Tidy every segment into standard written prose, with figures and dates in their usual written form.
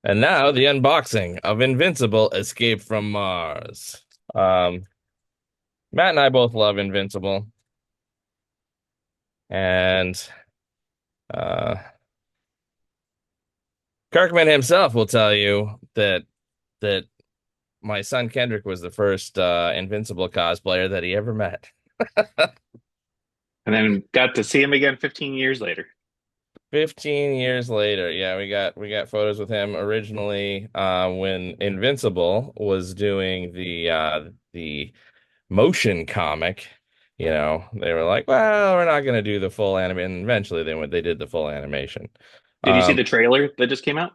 And now the unboxing of Invincible: Escape from Mars. Um, Matt and I both love Invincible, and uh, Kirkman himself will tell you that my son Kendrick was the first Invincible cosplayer that he ever met. And then got to see him again 15 years later. 15 years later, yeah, we got photos with him originally when Invincible was doing the motion comic. They were like, well, we're not going to do the full anime, and eventually they did the full animation. Did you see Um, the trailer that just came out?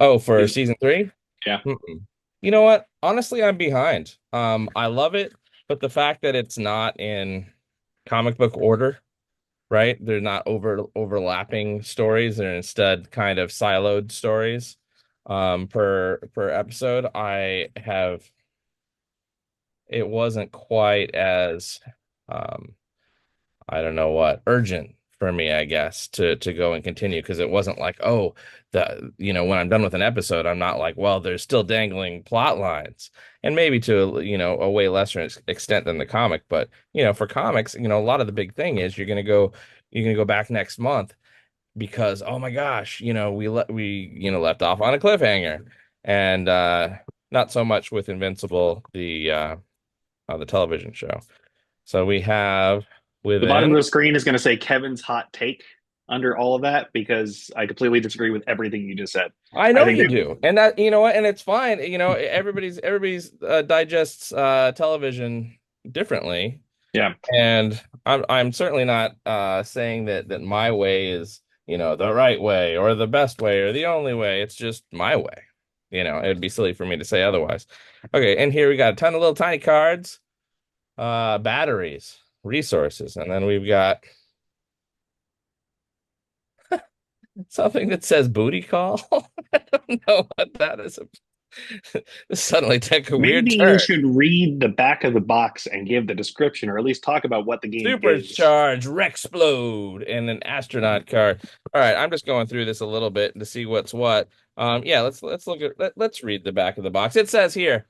oh, for Is- season three? Yeah. Mm-mm. You know what? Honestly, I'm behind. I love it, but the fact that it's not in comic book order, right? They're not overlapping stories. They're instead kind of siloed stories per episode. It wasn't quite as um I don't know what, urgent for me, I guess, to go and continue, because it wasn't like, oh, when I'm done with an episode, I'm not like, well, there's still dangling plot lines. And maybe to, a way lesser extent than the comic, but for comics, a lot of the big thing is you're gonna go back next month because, oh my gosh, we left off on a cliffhanger. And not so much with Invincible, the television show. So we have The bottom of within. the screen is going to say Kevin's hot take under all of that because I completely disagree with everything you just said. I I know think you that, do, and that you know what, and it's fine. Everybody's digests television differently, yeah. and I'm certainly not saying that my way is the right way or the best way or the only way. It's just my way. It'd be silly for me to say otherwise. Okay, and here we got a ton of little tiny cards, batteries, resources, and then we've got something that says booty call. I don't know what that is. This suddenly took a weird Maybe you turn. should read the back of the box and give the description or at least talk about what the game is. Supercharge, Rexplode, and an astronaut card. All right, I'm just going through this a little bit to see what's what. Yeah, let's read the back of the box. It says here,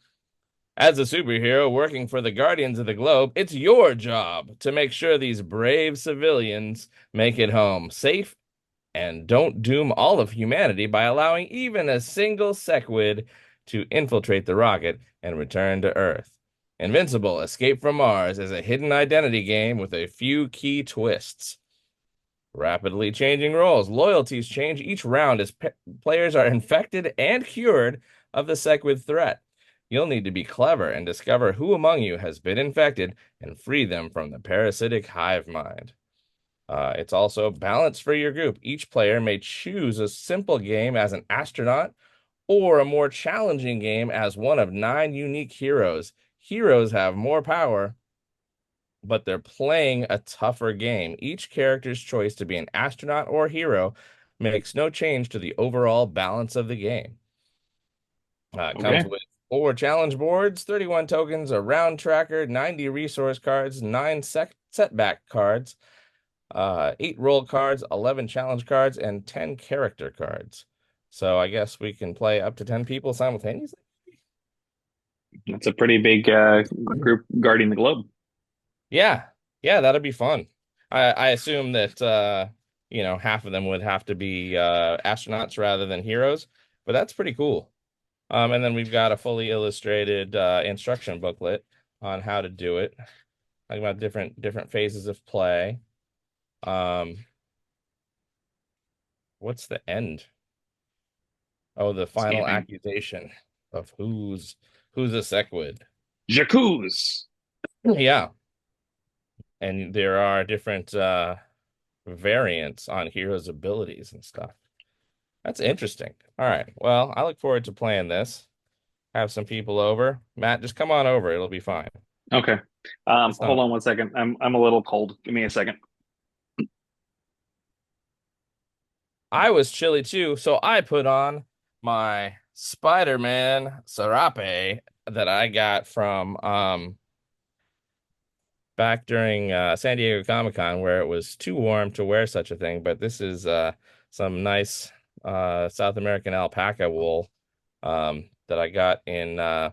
as a superhero working for the Guardians of the Globe, it's your job to make sure these brave civilians make it home safe and don't doom all of humanity by allowing even a single sequid to infiltrate the rocket and return to Earth. Invincible: Escape from Mars is a hidden identity game with a few key twists. Rapidly changing roles. Loyalties change each round as players are infected and cured of the sequid threat. You'll need to be clever and discover who among you has been infected and free them from the parasitic hive mind. It's also balance for your group. Each player may choose a simple game as an astronaut or a more challenging game as one of 9 unique heroes. Heroes have more power, but they're playing a tougher game. Each character's choice to be an astronaut or hero makes no change to the overall balance of the game. It comes Okay. with 4 challenge boards, 31 tokens, a round tracker, 90 resource cards, 9 setback cards, 8 roll cards, 11 challenge cards, and 10 character cards. So I guess we can play up to 10 people simultaneously. That's a pretty big group guarding the globe. Yeah, yeah, that'd be fun. I assume that half of them would have to be astronauts rather than heroes, but that's pretty cool. And then we've got a fully illustrated instruction booklet on how to do it, talking about different phases of play. Um, what's the end? Oh, the final Scanning. accusation of who's a sequid. Jacuz. Yeah, and there are different variants on heroes' abilities and stuff. That's interesting. All right. Well, I look forward to playing this. Have some people over. Matt, just come on over. It'll be fine. Okay. It's Hold not. on one second. I'm a little cold. Give me a second. I was chilly too, so I put on my Spider-Man serape that I got from back during San Diego Comic-Con, where it was too warm to wear such a thing. But this is some nice South American alpaca wool that I got in um,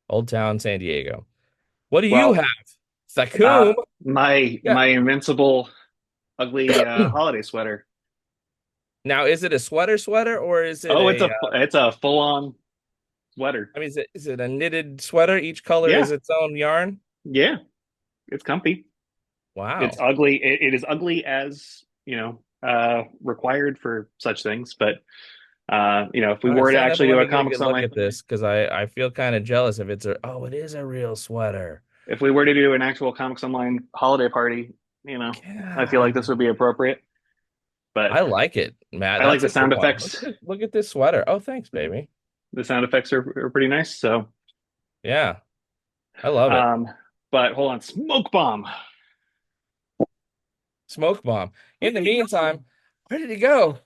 Old Town San Diego. What do you Well, have? Sakum? Yeah. my invincible ugly holiday sweater. Now, is it a sweater or is it Oh, a it's a full on sweater. I mean, is it a knitted sweater? Each color is Yeah, its own yarn? yeah, it's comfy. It's Wow. ugly. It is ugly as required for such things. But if we All right, were to stand up actually and let do me a get a comics good look online, at this because I feel kind of jealous if it's a oh, it is a real sweater. if we were to do an actual comics online holiday party, I feel like God. this would be appropriate. But I like it, Matt. I like That's the a good sound one. Look effects. at this, look at this sweater. Oh, thanks, baby. The sound effects are pretty nice. So, Yeah, I love it. um, but hold on, smoke bomb. Smoke bomb. In the meantime, where did he go?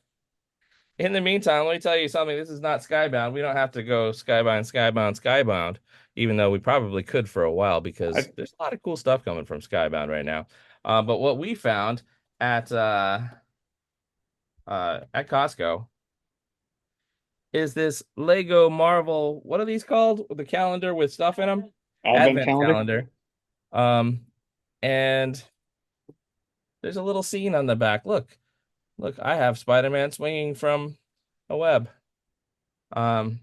In the meantime, let me tell you something. This is not Skybound. We don't have to go Skybound, even though we probably could for a while because I, there's a lot of cool stuff coming from Skybound right now. But what we found at at Costco is this Lego Marvel. What are these called? The calendar with stuff in them? Advent Advent calendar. calendar. Um, and there's a little scene on the back. Look, I have Spider-Man swinging from a web. Um,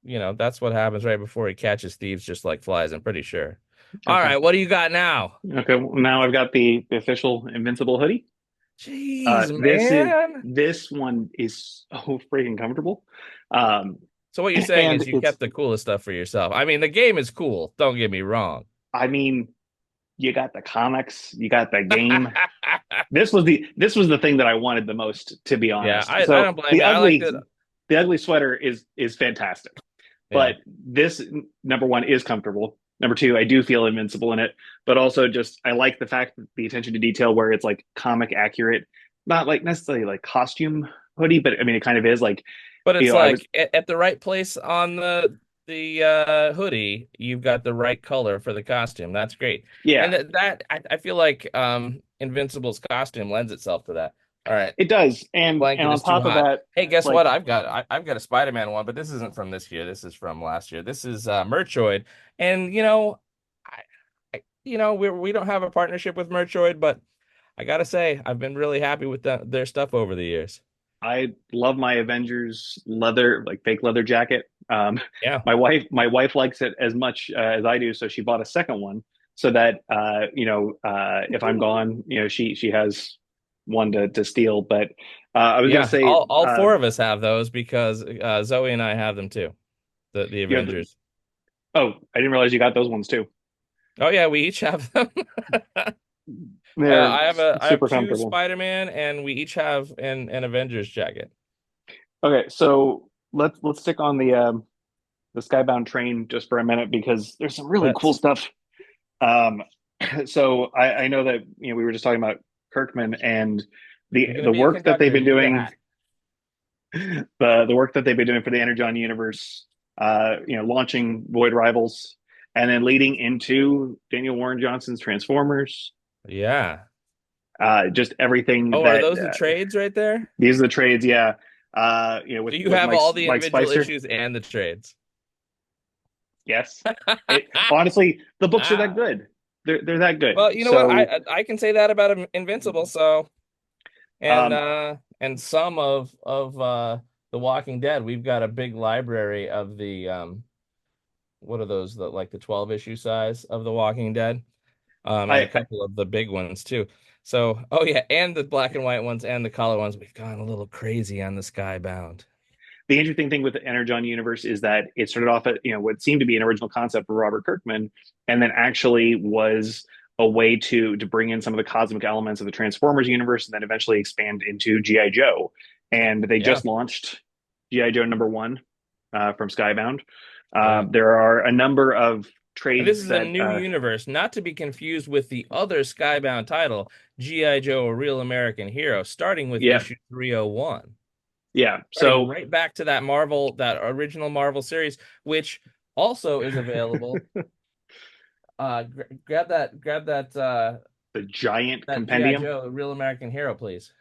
that's what happens right before he catches thieves just like flies, I'm pretty sure. All Okay. right, what do you got now? Okay. Well, now I've got the official Invincible hoodie. Jeez, This is man. this one is so freaking comfortable. Um, So what you're saying and is you it's kept the coolest stuff for yourself. I mean, the game is cool, don't get me wrong. I mean, you got the comics, you got the game. This was the thing that I wanted the most, to be Yeah, honest. I So don't blame you. I like that. the ugly sweater is fantastic. Yeah. But this number one is comfortable. Number two, I do feel invincible in it, but also just I like the fact that the attention to detail where it's like comic accurate, not like necessarily like costume hoodie, but I mean it kind of is like But it's I was like at the right place on the hoodie, you've got the right color for the costume. That's great. And yeah, I feel like Invincible's costume lends itself to that. All right. it does, and Blanket on is too top of hot. that, Hey, guess like what? I've got a Spider-Man one, but this isn't from this year. This is from last year. This is Merchoid. And we don't have a partnership with Merchoid, but I gotta say, I've been really happy with their stuff over the years. I love my Avengers leather, like fake leather jacket. Yeah. My wife likes it as much as I do, so she bought a second one so that if I'm gone, she has one to steal. But I was gonna Yeah, say, all four of us have those because Zoe and I have them too. The you know, Avengers. oh, I didn't realize you got those ones too. Oh yeah, we each have them. They're I have super two comfortable. Spider-Man and we each have an Avengers jacket. Okay, so let's stick on the Skybound train just for a minute because there's some really cool Let's stuff. Um, so I know that we were just talking about Kirkman and You're gonna the be a work that they've conductor. been Do doing, that. the work that they've been doing for the Energon universe, launching Void Rivals, and then leading into Daniel Warren Johnson's Transformers. Yeah. Just everything Oh, are that those the trades right there? these are the trades, yeah. So With you have all the Mike individual Spicer, issues and the trades. yes. It honestly, the books are that Ah. good. They're that good. Well, you know what? So I can say that about Invincible. So um, and some of The Walking Dead. We've got a big library of the what are those like the 12 issue size of The Walking Dead. And a I couple of the big ones too. So, oh yeah, and the black and white ones and the color ones. We've gone a little crazy on the Skybound. the interesting thing with the Energon universe is that it started off at what seemed to be an original concept for Robert Kirkman, and then actually was a way to bring in some of the cosmic elements of the Transformers universe, and then eventually expand into GI Joe. And they Yeah, just launched GI Joe #1 from Skybound. yeah. There are a number of And this trades is a that new universe, not to be confused with the other Skybound title, G.I. Joe: A Real American Hero, starting with yeah, issue 301. yeah. Starting So right back to that original Marvel series, which also is available. Grab that the giant That GI compendium. Joe, the Real American Hero, please.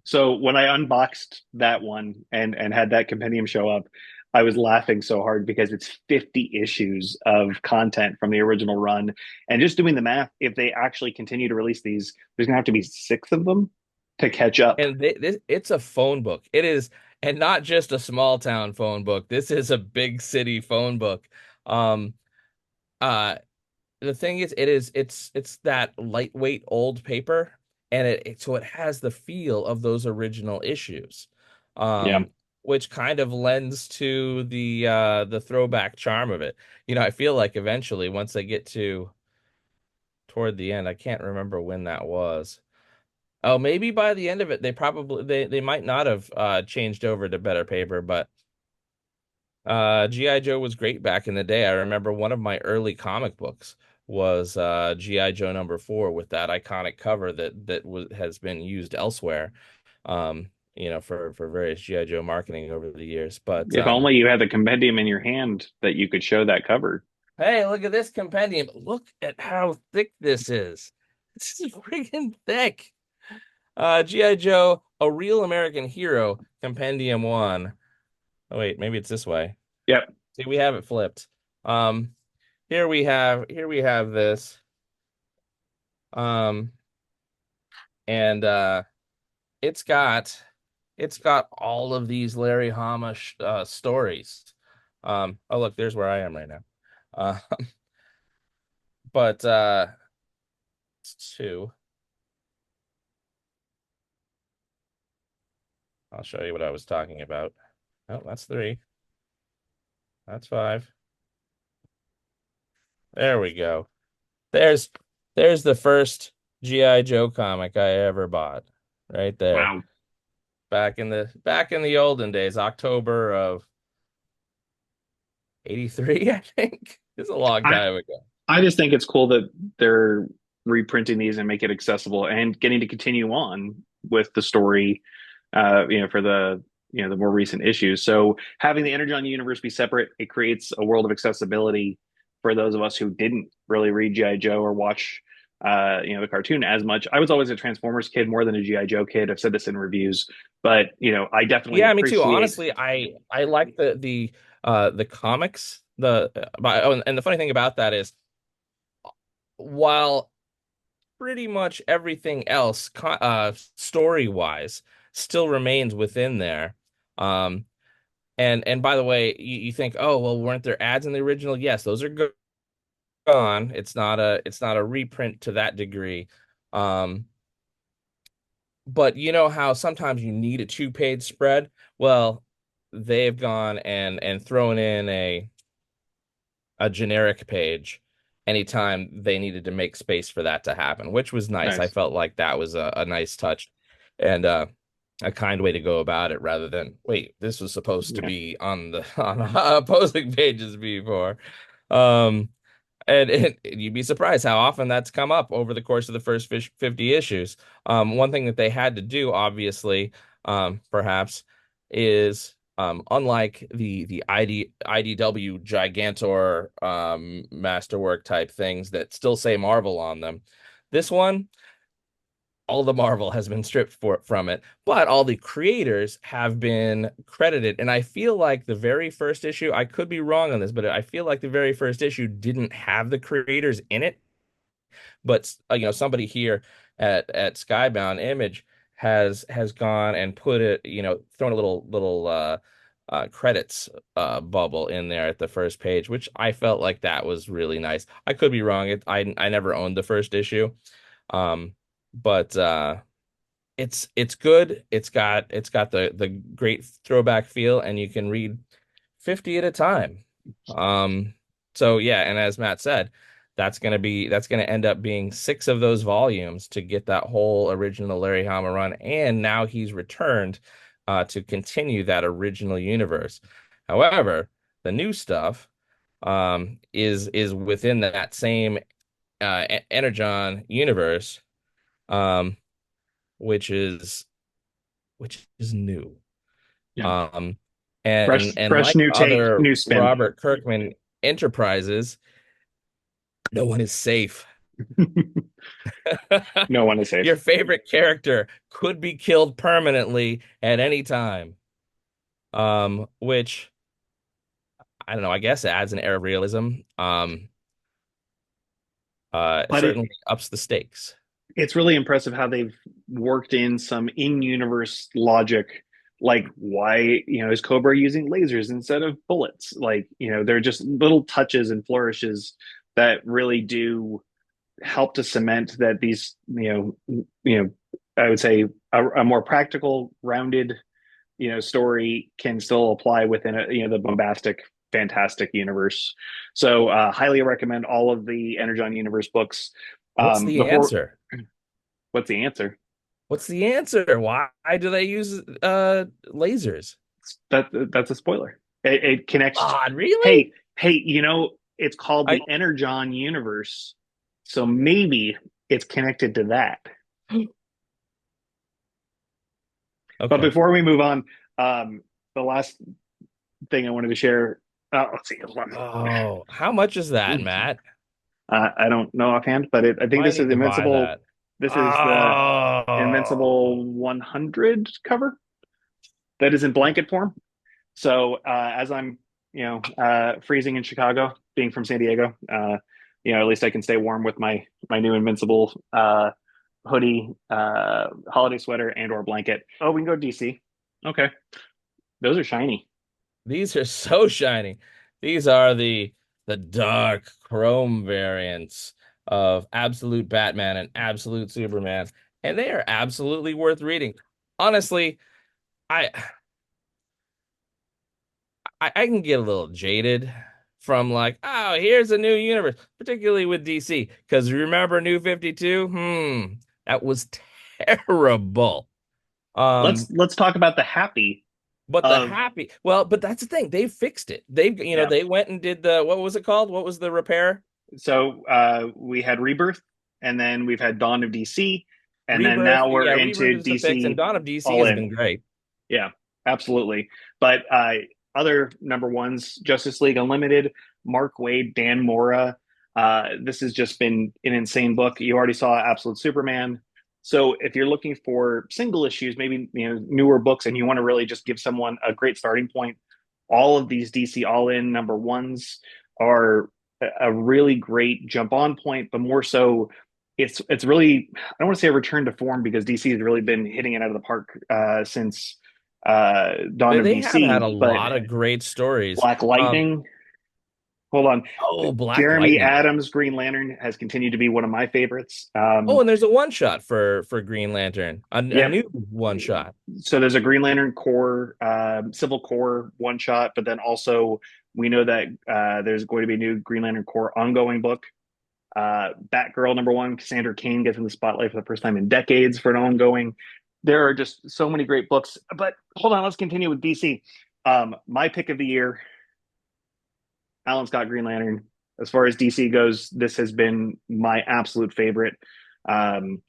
So when I unboxed that one and had that compendium show up, I was laughing so hard because it's 50 issues of content from the original run. And just doing the math, if they actually continue to release these, there's gonna have to be six of them to catch up. And it's a phone book. It is, and not just a small town phone book. This is a big city phone book. Um, uh, the thing is, it's that lightweight old paper, and so it has the feel of those original issues, Yeah. which kind of lends to the throwback charm of it. I feel like eventually, once they get to toward the end, I can't remember when that was. Oh, maybe by the end of it, they might not have changed over to better paper, but GI Joe was great back in the day. I remember one of my early comic books was GI Joe #4 with that iconic cover has been used elsewhere, for various GI Joe marketing over the years. But If only you had the compendium in your hand that you could show that cover. hey, look at this compendium. Look at how thick this is. This is freaking thick. GI Joe, A Real American Hero, Compendium 1. Oh wait, maybe it's this way. Yep. See, we have it flipped. Um, here we have this. Um, and it's got it's got all of these Larry Hama stories. Oh look, there's where I am right now. Uh, but it's two. I'll show you what I was talking about. Oh, that's three. That's five. There we go. There's there's the first GI Joe comic I ever bought. Right there. Wow. Back in the olden days, October of 83, I think. It's a long I time ago. I just think it's cool that they're reprinting these and make it accessible and getting to continue on with the story, for the more recent issues. So having the Energon universe be separate, it creates a world of accessibility for those of us who didn't really read GI Joe or watch, the cartoon as much. I was always a Transformers kid more than a GI Joe kid. I've said this in reviews, but I definitely Yeah, me too. appreciate. Honestly, I like the comics. And the funny thing about that is while pretty much everything else story-wise still remains within there. Um and by the way, you think, oh, well, weren't there ads in the original? Yes, those are gone. It's not a reprint to that degree. Um, but you know how sometimes you need a two-page spread? Well, they've gone and thrown in a generic page anytime they needed to make space for that to happen, which was nice. I Nice. felt like that was a nice touch and a kind way to go about it rather than, wait, this was supposed to Yeah. be on the on opposing pages before. Um, and you'd be surprised how often that's come up over the course of the first 50 issues. One thing that they had to do, obviously, perhaps, is unlike the IDW Gigantor masterwork type things that still say Marvel on them, this one, all the Marvel has been stripped from it, but all the creators have been credited. And I feel like the very first issue, I could be wrong on this, but I feel like the very first issue didn't have the creators in it. But somebody here at Skybound Image has gone and put it, thrown a little credits bubble in there at the first page, which I felt like that was really nice. I could be wrong. I never owned the first issue. But it's good. It's got the great throwback feel, and you can read 50 at a time. So yeah, and as Matt said, that's gonna end up being six of those volumes to get that whole original Larry Hama run, and now he's returned to continue that original universe. However, the new stuff is within that same Energon universe, um, which is which is new. Yeah. Um, Fresh, and fresh like new take, other new spin. Robert Kirkman enterprises, no one is safe. No one is safe. Your favorite character could be killed permanently at any time. Which I don't know, I guess it adds an air of realism. It But certainly ups the stakes. it's really impressive how they've worked in some in-universe logic, like why, is Cobra using lasers instead of bullets? Like, they're just little touches and flourishes that really do help to cement that these, I would say a more practical, rounded, story can still apply within the bombastic, fantastic universe. So, highly recommend all of the Energon universe books. What's the Before, answer? what's the answer? What's the answer? Why do they use lasers? That's a spoiler. It connects. God, really? Hey, it's called I the Energon universe, so maybe it's connected to that. But okay. before we move on, the last thing I wanted to share. Let's see. Oh, how much is that, Matt? I don't know offhand, but I think I this is need to buy Invincible. that. This is the Oh, Invincible 100 cover that is in blanket form. So as I'm, freezing in Chicago, being from San Diego, at least I can stay warm with my new Invincible hoodie, holiday sweater, and or blanket. Oh, we can go to DC. Okay, those are shiny. these are so shiny. These are the dark chrome variants of Absolute Batman and Absolute Superman, and they are absolutely worth reading. Honestly, I I can get a little jaded from like, oh, here's a new universe, particularly with DC. Because remember New 52? That was terrible. Um, Let's talk about the happy but the of happy, well, but that's the thing. They fixed it. They've, yeah. they went and did the, what was it called? What was the repair? So we had Rebirth, and then we've had Dawn of DC, and then Rebirth. now we're Yeah, Rebirth into is the fix, and DC Dawn of DC All has In. been great. Yeah, absolutely. But other number ones, Justice League Unlimited, Mark Waid, Dan Mora. This has just been an insane book. You already saw Absolute Superman. So if you're looking for single issues, maybe newer books, and you want to really just give someone a great starting point, all of these DC All In number ones are a really great jump on point, but more so it's really, I don't want to say a return to form because DC has really been hitting it out of the park since Dawn of They have had DC, a but lot of great stories. Black Lightning. Hold on, Oh, Black Jeremy Lightning. Adams Green Lantern has continued to be one of my favorites. Oh, and there's a one shot for Green Lantern, a Yep. new one shot. So there's a Green Lantern Corps, Civil Corps one shot, but then also we know that there's going to be a new Green Lantern Corps ongoing book. Batgirl number one, Cassandra Cain gets in the spotlight for the first time in decades for an ongoing. There are just so many great books. But hold on, let's continue with DC. My pick of the year, Alan Scott Green Lantern. As far as DC goes, this has been my absolute favorite. Um,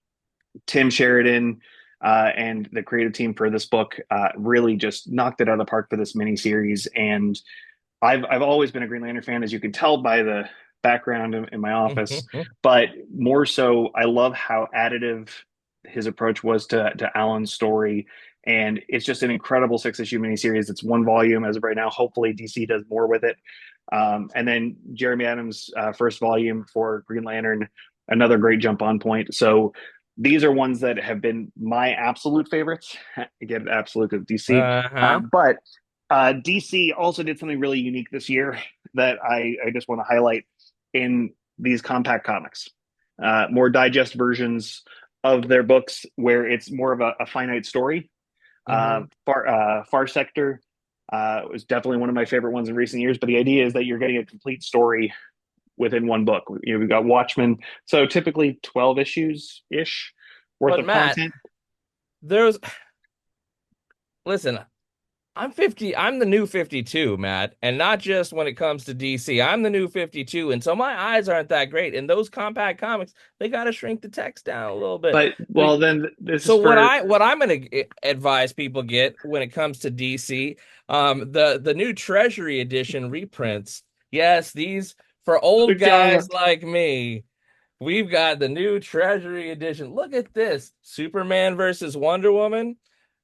Tim Sheridan and the creative team for this book really just knocked it out of the park for this miniseries. And I've always been a Green Lantern fan, as you can tell by the background in my office. But more so, I love how additive his approach was to Alan's story. And it's just an incredible 6 issue miniseries. It's one volume as of right now. Hopefully, DC does more with it. And then Jeremy Adams' first volume for Green Lantern, another great jump on point. So these are ones that have been my absolute favorites. Again, absolute of DC. Uh-huh. But DC also did something really unique this year that I just want to highlight in these compact comics. More digest versions of their books where it's more of a finite story. Hmm. Far Sector was definitely one of my favorite ones in recent years. But the idea is that you're getting a complete story within one book. We've got Watchmen, so typically 12 issues ish worth But of Matt, content. there's listen, I'm 50, I'm the new 52, Matt, and not just when it comes to DC. I'm the new 52, and so my eyes aren't that great. And those compact comics, they got to shrink the text down a little bit. But well, then this is So for what I'm going to advise people get when it comes to DC, the new Treasury Edition reprints. Yes, these for old John. guys like me. We've got the new Treasury edition. Look at this. Superman versus Wonder Woman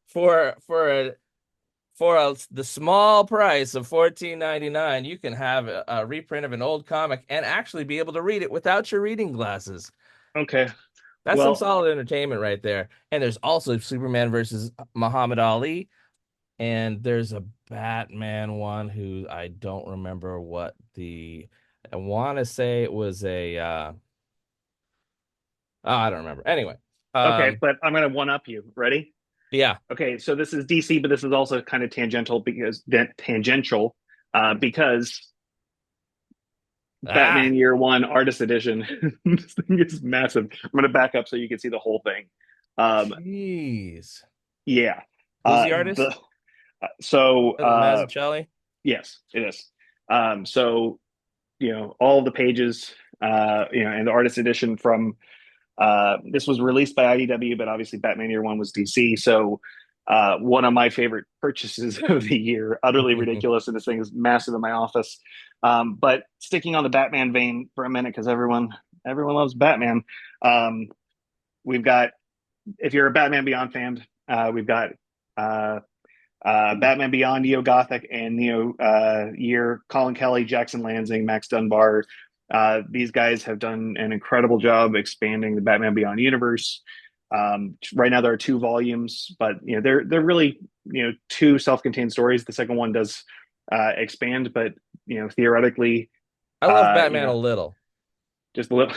for the small price of 14.99. You can have a reprint of an old comic and actually be able to read it without your reading glasses. Okay. That's some Well, solid entertainment right there. And there's also Superman versus Muhammad Ali. And there's a Batman one who I don't remember I want to say it was oh, I don't remember. Anyway, okay, um, but I'm gonna one up you. Ready? yeah. Okay, so this is DC, but this is also kind of tangential, because Ah, Batman Year One Artist Edition. This thing is massive. I'm gonna back up so you can see the whole thing. Um, jeez. yeah. Who's the The artist? so Mazzucchelli? yes, it is. So all the pages, and the Artist Edition from this was released by IDW, but obviously Batman Year One was DC. So one of my favorite purchases of the year, utterly ridiculous, and this thing is massive in my office. But sticking on the Batman vein for a minute, because everyone loves Batman. Um, we've got if you're a Batman Beyond fan, we've got uh, Batman Beyond, Neo Gothic, and Neo Year. Colin Kelly, Jackson Lansing, Max Dunbar. These guys have done an incredible job expanding the Batman Beyond universe. Right now there are two volumes, but they're really two self-contained stories. The second one does expand, but theoretically, I love uh, you Batman know a little. just a little,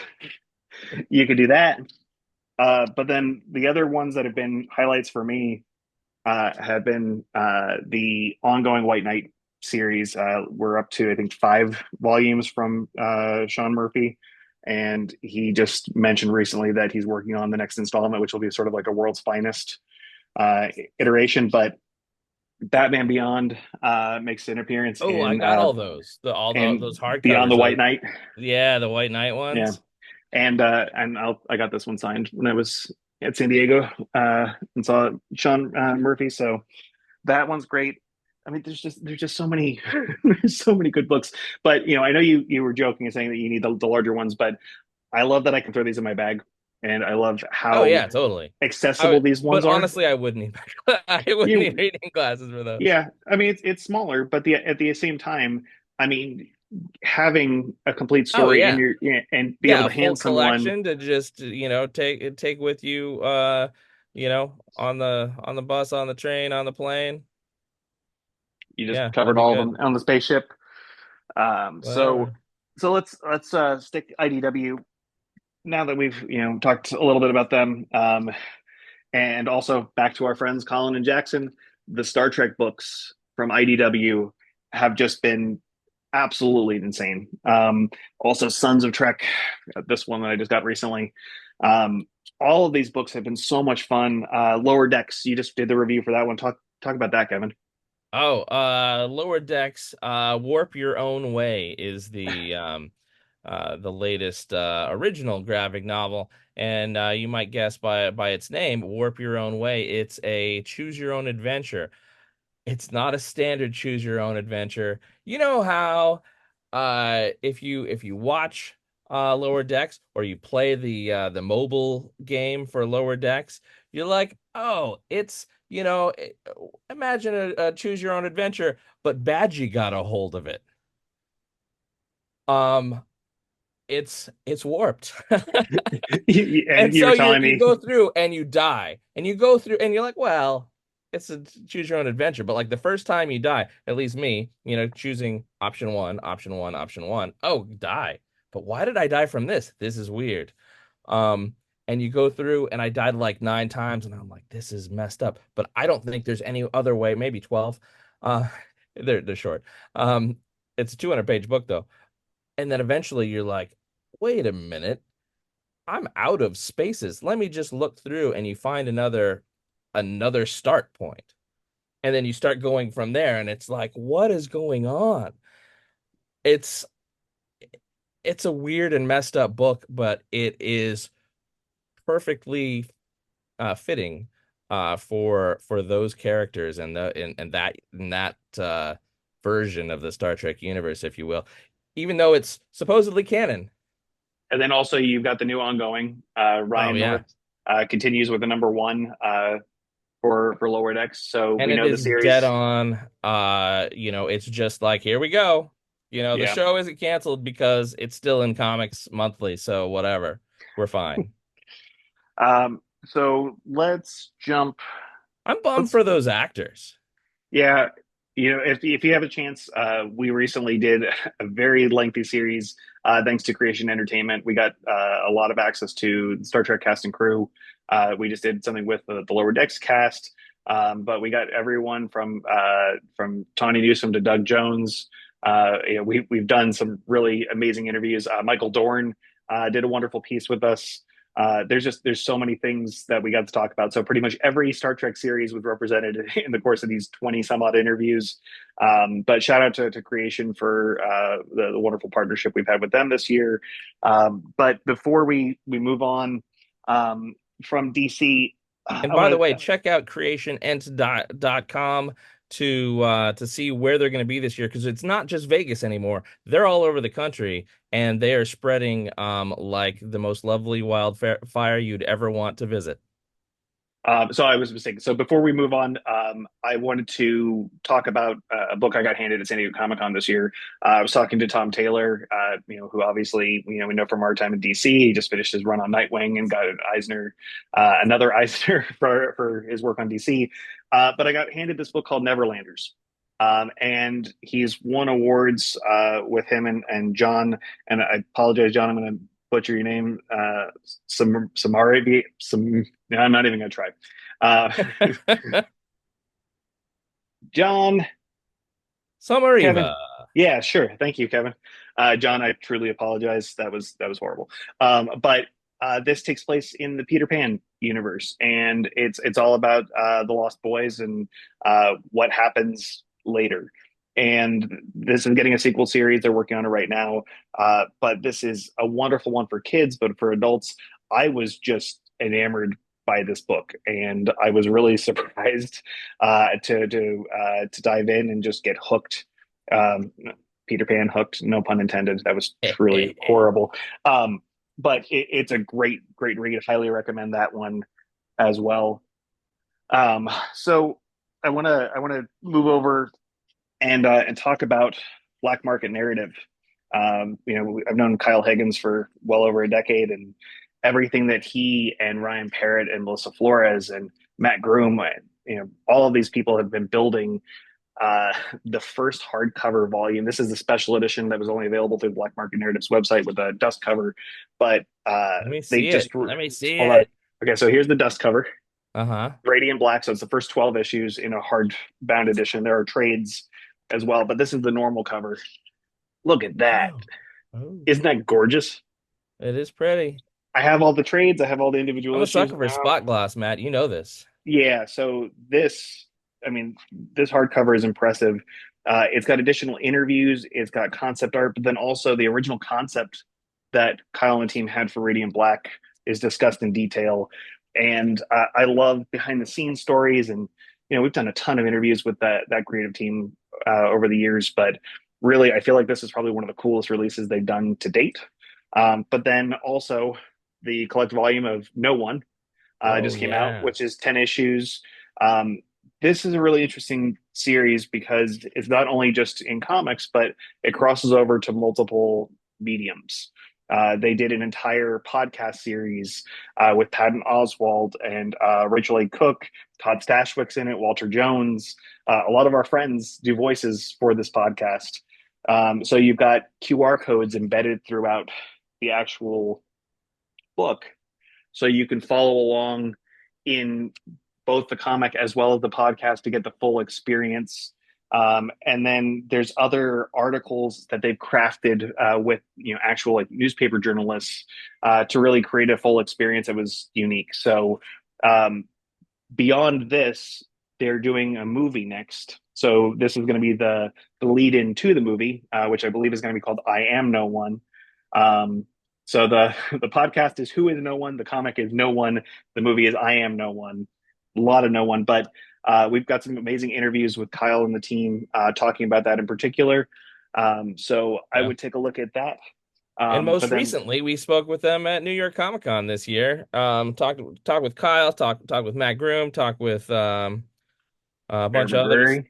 you could do that. But then the other ones that have been highlights for me have been the ongoing White Knight series. We're up to, I think, 5 volumes from Sean Murphy. And he just mentioned recently that he's working on the next installment, which will be sort of like a world's finest uh, iteration. But Batman Beyond makes an appearance Oh, I in got all those. Those Beyond hardcovers. the White Knight. Yeah, the White Knight Yeah, ones. I got this one signed when I was at San Diego and saw Sean Murphy. So that one's great. I mean, there's just so many there's so many good books. But I know you were joking and saying that you need the larger ones, but I love that I can throw these in my bag, and I love Oh how yeah, totally. accessible these But ones are. honestly, I wouldn't need I wouldn't need You reading glasses for those. Yeah, I mean it's smaller, but at the same time, I mean having a complete Oh story in yeah. your and be able Yeah, to a full hand someone. collection to just, take with you on the bus, on the train, on the plane. You just Yeah, that'd covered be all of good. them on the spaceship. So Whatever. let's stick IDW now that we've talked a little bit about them, and also back to our friends Colin and Jackson. The Star Trek books from IDW have just been absolutely insane. Also, Sons of Trek, this one that I just got recently. Um, all of these books have been so much fun. Lower Decks, you just did the review for that one. Talk about that, Kevin. Oh, Lower Decks, Warp Your Own Way is the latest original graphic novel, and you might guess by its name, Warp Your Own Way. It's a choose your own adventure. It's not a standard choose your own adventure. You know how if you watch Lower Decks or you play the mobile game for Lower Decks, you're like, "Oh, it's, imagine a choose your own adventure, but Badgie got a hold of it." Um it's warped. And And you so were you telling you me go through and you die. And you go through and you're like, well, it's a choose your own adventure. But like the first time you die, at least me, choosing option one, option one, option one. Oh, die. But why did I die from this? This is weird. Um, and you go through and I died like 9 times and I'm like, this is messed up. But I don't think there's any other way, maybe 12. Uh they're short. It's a 200-page book though. And then eventually you're like, wait a minute, I'm out of spaces. Let me just look through, and you find another start point. And then you start going from there, and it's like, what is going on? It's it's a weird and messed up book, but it is perfectly fitting for those characters and that version of the Star Trek universe, if you will. Even though it's supposedly canon, And then also you've got the new ongoing. Oh Ryan yeah. North continues with the number one for Lower Decks. So And we it know the is dead series. on. It's just like, here we go. The Yeah. show isn't canceled because it's still in Comics Monthly, so whatever. We're fine. So let's jump. I'm bummed Let's for those actors. Yeah, if you have a chance, we recently did a very lengthy series, thanks to Creation Entertainment. We got a lot of access to Star Trek cast and crew. We just did something with the Lower Decks cast, but we got everyone from Tawny Newsome to Doug Jones. We've done some really amazing interviews. Michael Dorn did a wonderful piece with us. There's so many things that we got to talk about. So pretty much every Star Trek series was represented in the course of these 20 some odd interviews. But shout out to Creation for the wonderful partnership we've had with them this year. But before we move on from DC, And I by the want way, to check out creationent.com to see where they're going to be this year, because it's not just Vegas anymore. They're all over the country, and they are spreading like the most lovely wildfire you'd ever want to visit. So I was mistaken. So before we move on, I wanted to talk about a book I got handed at San Diego Comic Con this year. I was talking to Tom Taylor, who obviously we know from our time in DC. He just finished his run on Nightwing and got an Eisner, another Eisner for his work on DC. But I got handed this book called Neverlanders. And he's won awards with him and John. And I apologize, John. I'm going to butcher your name. Some. No, I'm not even going to try. Uh, John, Kevin. Summariva. Yeah, sure. Thank you, Kevin. John, I truly apologize. That was horrible. But this takes place in the Peter Pan universe, and it's all about the Lost Boys and what happens later. And this is getting a sequel series. They're working on it right now. But this is a wonderful one for kids, but for adults, I was just enamored by this book, and I was really surprised to dive in and just get hooked. Um, Peter Pan hooked, no pun intended. That was truly horrible. But it's a great read. Highly recommend that one as well. So I want to move over and talk about black market narrative. I've known Kyle Higgins for well over a decade, and everything that he and Ryan Parrott and Melissa Flores and Matt Groom, all of these people have been building uh, the first hardcover volume. This is the special edition that was only available through the Black Market Narratives website with a dust cover, but Let me they see just it. Let me see hold on. it. Okay, so here's the dust cover, Uh-huh. Radiant Black. So it's the first 12 issues in a hardbound edition. There are trades as well, but this is the normal cover. Look at that. Oh. Oh. Isn't that gorgeous? It is pretty. I have all the trades. I have all the individual I'm a issues. sucker for spot glass, Matt. You know this. Yeah, so I mean, this hardcover is impressive. It's got additional interviews, it's got concept art, but then also the original concept that Kyle and the team had for Radiant Black is discussed in detail. And I love behind the scenes stories. And, we've done a ton of interviews with that creative team over the years, but really, I feel like this is probably one of the coolest releases they've done to date. But then also the collected volume of No One Oh just came out, yeah. which is 10 issues. Um, this is a really interesting series because it's not only just in comics, but it crosses over to multiple mediums. They did an entire podcast series with Patton Oswald and Rachel A. Cook, Todd Stashwick's in it, Walter Jones. A lot of our friends do voices for this podcast. So you've got QR codes embedded throughout the actual book so you can follow along in both the comic as well as the podcast to get the full experience. And then there's other articles that they've crafted with actual like newspaper journalists to really create a full experience that was unique. So um, beyond this, they're doing a movie next. So this is going to be the lead in to the movie, which I believe is going to be called "I Am No One." Um, so the podcast is "Who Is No One." The comic is "No One." The movie is "I Am No One." A lot of no one, but we've got some amazing interviews with Kyle and the team talking about that in particular. So I Yeah. would take a look at that. And But most then recently, we spoke with them at New York Comic Con this year. Talked with Kyle, talked with Matt Groom, talked with a Bear bunch of others. McCreary,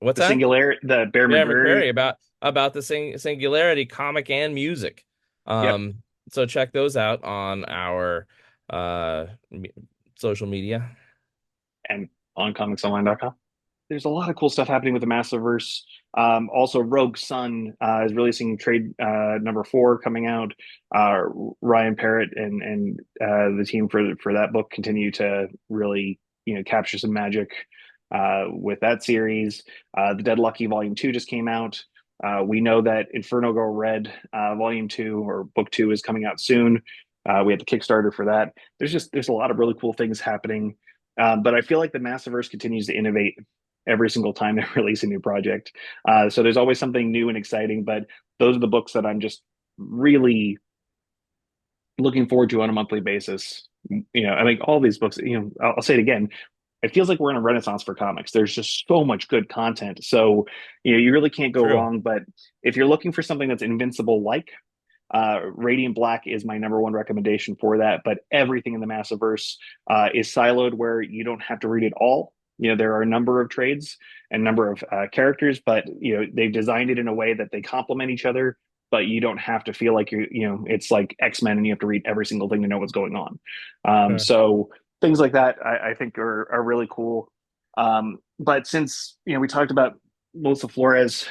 What's the that? singularity, the Bear Bear McCreary. McCreary about the Singularity comic and music. Yep. So check those out on our uh me- social media. And on comicsonline.com. There's a lot of cool stuff happening with the Massiverse. Also, Rogue Sun is releasing trade number 4 coming out. Uh, Ryan Parrott and the team for that book continue to really capture some magic with that series. The Dead Lucky Volume 2 just came out. We know that Inferno Girl Red Volume 2 or Book 2 is coming out soon. We had the Kickstarter for that. There's a lot of really cool things happening. But I feel like the Massiverse continues to innovate every single time they release a new project. So there's always something new and exciting. But those are the books that I'm just really looking forward to on a monthly basis. I mean, all these books. I'll say it again. It feels like we're in a renaissance for comics. There's just so much good content. So you really can't go True. wrong. But if you're looking for something that's invincible, like Radiant Black is my number 1 recommendation for that. But everything in the Massiverse is siloed where you don't have to read it all. There are a number of trades and number of characters, but they've designed it in a way that they complement each other. But you don't have to feel like it's like X-Men and you have to read every single thing to know what's going on. Sure. So things like that, I think are really cool. But since we talked about Melissa Flores,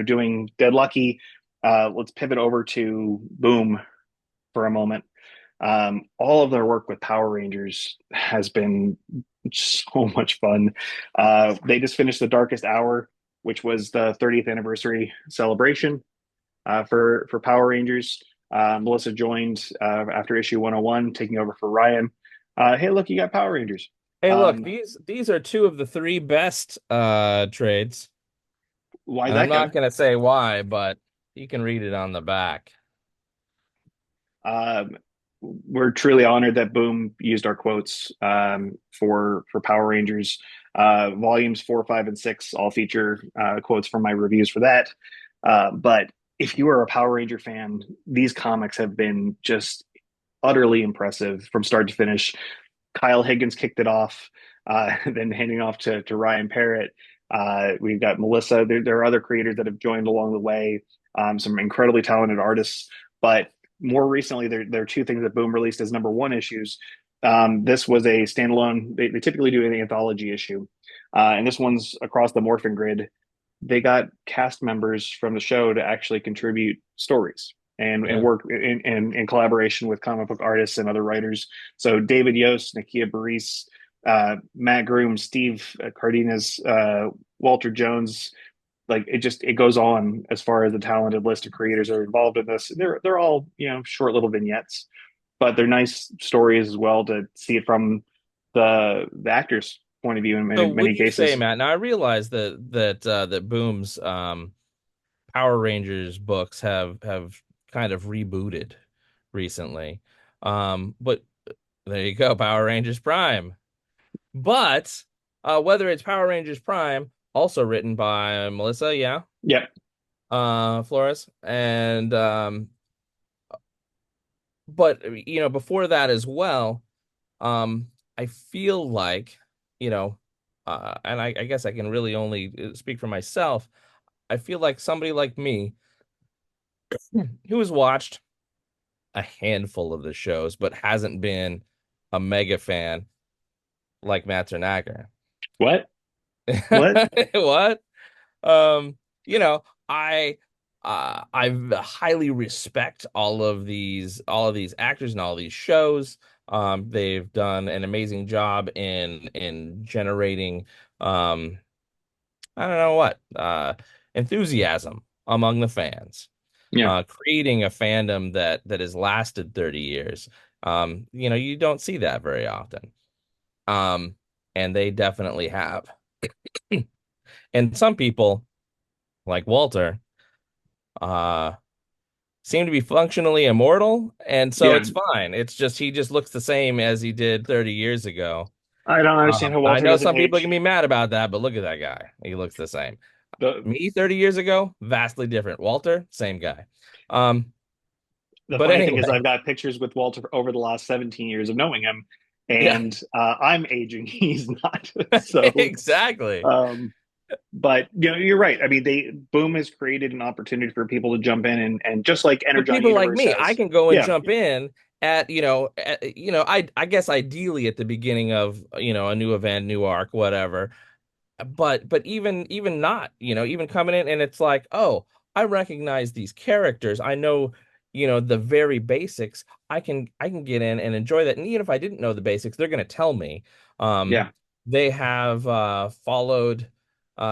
doing Dead Lucky, let's pivot over to Boom for a moment. All of their work with Power Rangers has been so much fun. They just finished The Darkest Hour, which was the 30th anniversary celebration for Power Rangers. Melissa joined after issue 101, taking over for Ryan. Hey, look, you got Power Rangers. Hey, look, Um, these are two of the three best trades. why is And I'm that, not Kevin? gonna say why, but you can read it on the back. Um, we're truly honored that Boom used our quotes for Power Rangers. Volumes 4, 5, and 6 all feature quotes from my reviews for that. But if you are a Power Ranger fan, these comics have been just utterly impressive from start to finish. Kyle Higgins kicked it off, then handing off to Ryan Parrott. We've got Melissa. There are other creators that have joined along the way, some incredibly talented artists. But more recently, there are 2 things that Boom released as number 1 issues. This was a standalone. They typically do an anthology issue, and this one's across the Morphin Grid. They got cast members from the show to actually contribute stories and Yeah. work in collaboration with comic book artists and other writers. So David Yost, Nakia Baris, Matt Groom, Steve Cardenas, Walter Jones. Like it goes on as far as the talented list of creators are involved in this. They're all short little vignettes, but they're nice stories as well to see it from the actors' point of view in So would many you say, cases. Matt? Now I realize that Boom's Power Rangers books have kind of rebooted recently. But there you go, Power Rangers Prime. But whether it's Power Rangers Prime, also written by Melissa, yeah, Yep. Flores, and but before that as well, I feel like, and I guess I can really only speak for myself. I feel like somebody like me who has watched a handful of the shows but hasn't been a mega fan like Matt Sernaker. What? What? What? Um, I highly respect all of these actors and all these shows. They've done an amazing job in generating I don't know what enthusiasm among the fans, Yeah. creating a fandom that has lasted 30 years. You don't see that very often. Um, and they definitely have. And some people, like Walter, uh, seem to be functionally immortal, and so Yeah. it's fine. It's just he just looks the same as he did 30 years ago. I don't understand how I Walter know doesn't some people age. can be mad about that, but look at that guy. He looks the same. The Me 30 years ago, vastly different. Walter, same guy. Um, The But funny thing is, anyway, I've got pictures with Walter over the last 17 years of knowing him, yeah, and I'm aging. He's not. So, exactly. um, but you're right. I mean, they Boom has created an opportunity for people to jump in and just like For Energon people like Universe me, I has. can go and Yeah, jump in at, I guess ideally at the beginning of, a new event, new arc, whatever. But even not, even coming in and it's like, oh, I recognize these characters. I know, the very basics. I can get in and enjoy that. And even if I didn't know the basics, they're gonna tell me. Um, yeah, they have followed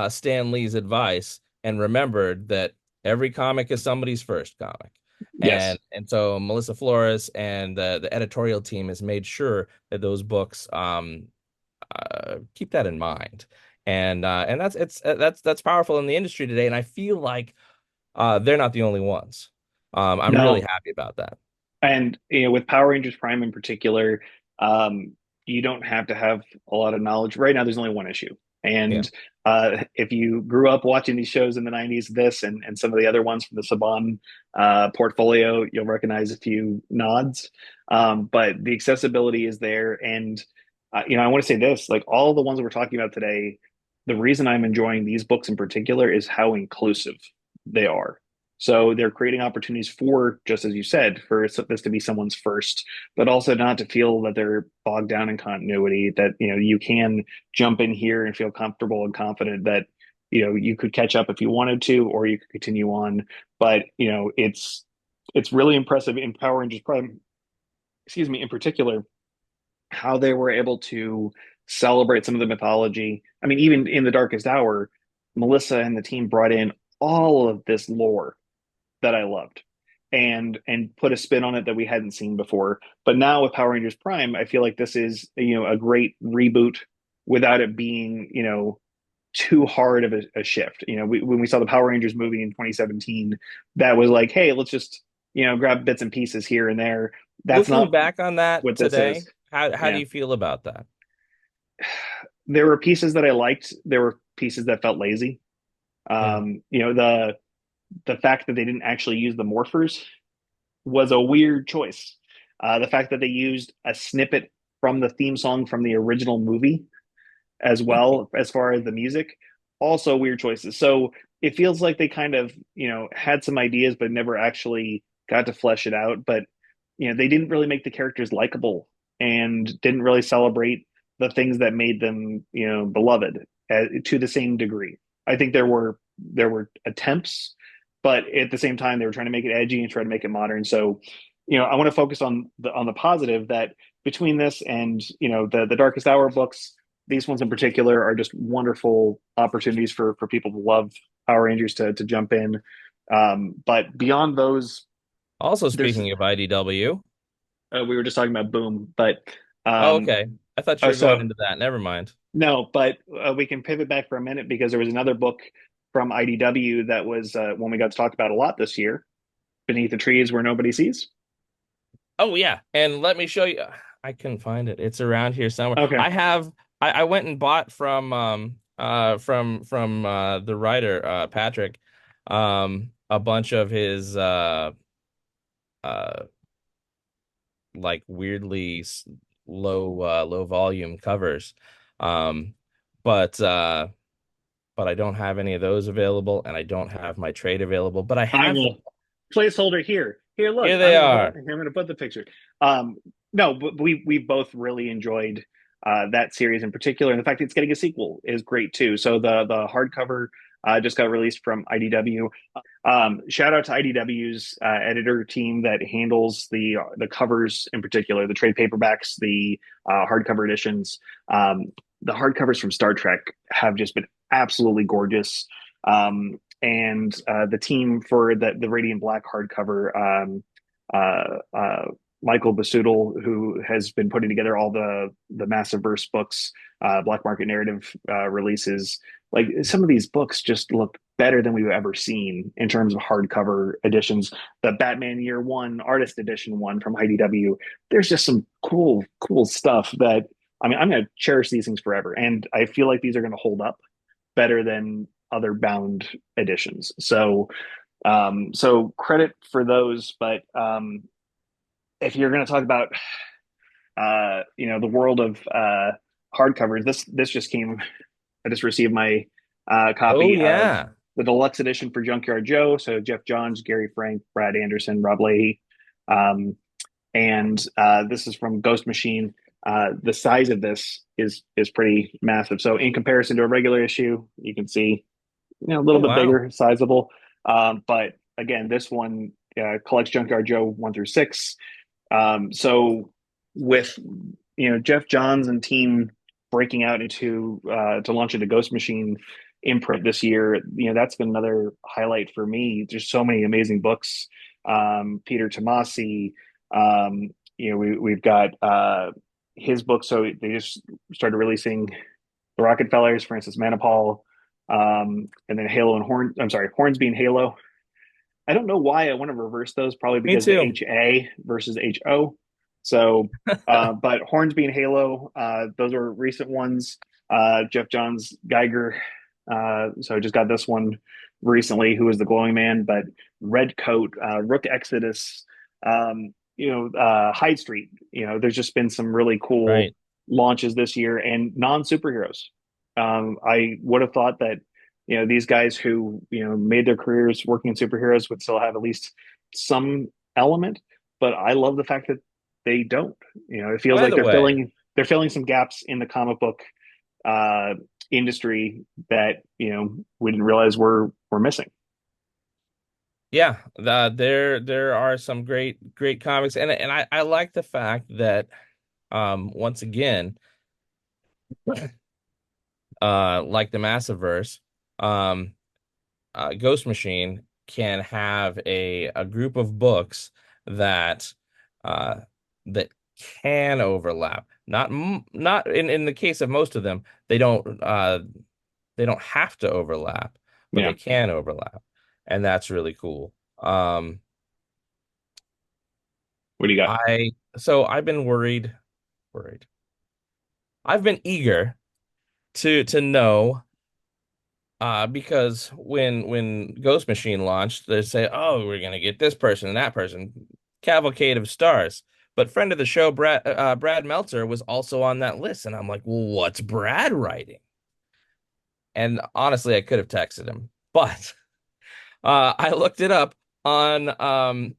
Stan Lee's advice and remembered that every comic is somebody's first comic. And yes. and so Melissa Flores and the editorial team has made sure that those books keep that in mind. And that's powerful in the industry today. And I feel like they're not the only ones. I'm really No, happy about that. and with Power Rangers Prime in particular, um, you don't have to have a lot of knowledge. Right now, there's only one issue, Yeah. and if you grew up watching these shows in the '90s, this and some of the other ones from the Saban portfolio, you'll recognize a few nods. But the accessibility is there, and I want to say this: like all the ones that we're talking about today, the reason I'm enjoying these books in particular is how inclusive they are. So they're creating opportunities for, just as you said, for this to be someone's first, but also not to feel that they're bogged down in continuity, that, you can jump in here and feel comfortable and confident that, you could catch up if you wanted to, or you could continue on. But, it's really impressive in Power Rangers Prime, excuse me, in particular, how they were able to celebrate some of the mythology. I mean, even in the Darkest Hour, Melissa and the team brought in all of this lore that I loved and put a spin on it that we hadn't seen before. But now with Power Rangers Prime, I feel like this is, a great reboot without it being, too hard of a shift. When we saw the Power Rangers movie in 2017, that was like, hey, let's just, grab bits and pieces here and there. That's Looking not back on that what this today, is. how do Yeah. you feel about that? There were pieces that I liked. There were pieces that felt lazy. Yeah. The fact that they didn't actually use the morphers was a weird choice. The fact that they used a snippet from the theme song from the original movie as well, as far as the music, also weird choices. So it feels like they kind of, had some ideas, but never actually got to flesh it out. But, they didn't really make the characters likable and didn't really celebrate the things that made them, beloved to the same degree. I think there were attempts, but at the same time, they were trying to make it edgy and try to make it modern. So, I want to focus on the positive that between this and the Darkest Hour books, these ones in particular are just wonderful opportunities for people who love Power Rangers to jump in. But beyond those, Also, there's speaking of IDW. we were just talking about Boom, but Oh, um, okay. I thought you were going so into that. Never mind. no, but we can pivot back for a minute because there was another book from IDW that was one we got to talk about a lot this year, Beneath the Trees Where Nobody Sees. Oh yeah, and let me show you. I couldn't find it. It's around here somewhere. Okay. I went and bought from the writer Patrick a bunch of his uh like weirdly low volume covers. Um but uh but I don't have any of those available and I don't have my trade available, but I I have will placeholder here. Here, look, here they are. I'm gonna put the picture. Um, no, but we both really enjoyed that series in particular, and the fact that it's getting a sequel is great too. So the hardcover just got released from IDW. Shout out to IDW's editor team that handles the covers in particular, the trade paperbacks, the hardcover editions. The hardcovers from Star Trek have just been absolutely gorgeous. And the team for the Radiant Black hardcover, Michael Basudel, who has been putting together all the Massive Verse books, Black Market Narrative releases. Like some of these books just look better than we've ever seen in terms of hardcover editions. The Batman Year One Artist Edition one from IDW. There's just some cool stuff that I mean, I'm going to cherish these things forever, and I feel like these are going to hold up better than other bound editions. So So credit for those, but if you're going to talk about the world of hardcovers, this just came. I just received my Oh copy of yeah. the deluxe edition for Junkyard Joe. So Jeff Johns, Gary Frank, Brad Anderson, Rob Leahy, um, and this is from Ghost Machine. The size of this is pretty massive. So in comparison to a regular issue, you can see a Oh little bit wow. bigger, sizable. But again, this one collects Junkyard Joe 1 through 6. So with Jeff Johns and team breaking out into to launch into Ghost Machine imprint this year, that's been another highlight for me. There's so many amazing books. Peter Tomasi, we've got his book. So they just started releasing the Rockefellers, Francis Manipal, and then Halo and Horn. I'm sorry, Hornsby and Halo. I don't know why I want to reverse those. Probably Me because the too. HA versus HO. So, but Hornsby and Halo, those are recent ones. Jeff Johns, Geiger. So I just got this one recently. Who is the Glowing Man? But Red Coat, Rook Exodus, Hyde Street. There's just been some really cool Right. launches this year and non superheroes. I would have thought that these guys who made their careers working in superheroes would still have at least some element, but I love the fact that they don't. It feels By like the way, they're filling some gaps in the comic book uh industry that we didn't realize we're missing. yeah, there are some great comics, and I like the fact that once again, like the Massiverse, um Ghost Machine can have a group of books that uh that can overlap. Not in the case of most of them, they don't have to overlap, but Yeah. they can overlap. And that's really cool. What do you got? I've been worried. I've been eager to know because when Ghost Machine launched, they say, "Oh, we're gonna get this person and that person, cavalcade of stars." But friend of the show, Brad Meltzer, was also on that list, and I'm like, "Well, what's Brad writing?" And honestly, I could have texted him, but I looked it up on on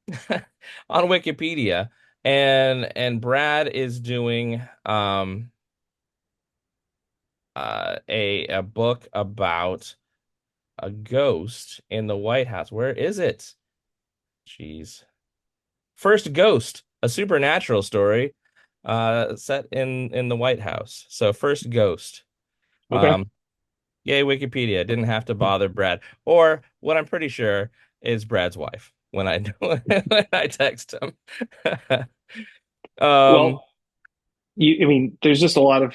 Wikipedia, and Brad is doing a book about a ghost in the White House. Where is it? Jeez. First Ghost, a supernatural story set in the White House. So First Ghost. Okay. Um Yay, Wikipedia. Didn't have to bother Brad. Or what I'm pretty sure is Brad's wife when I when I text him. Um, Well, I mean, there's just a lot of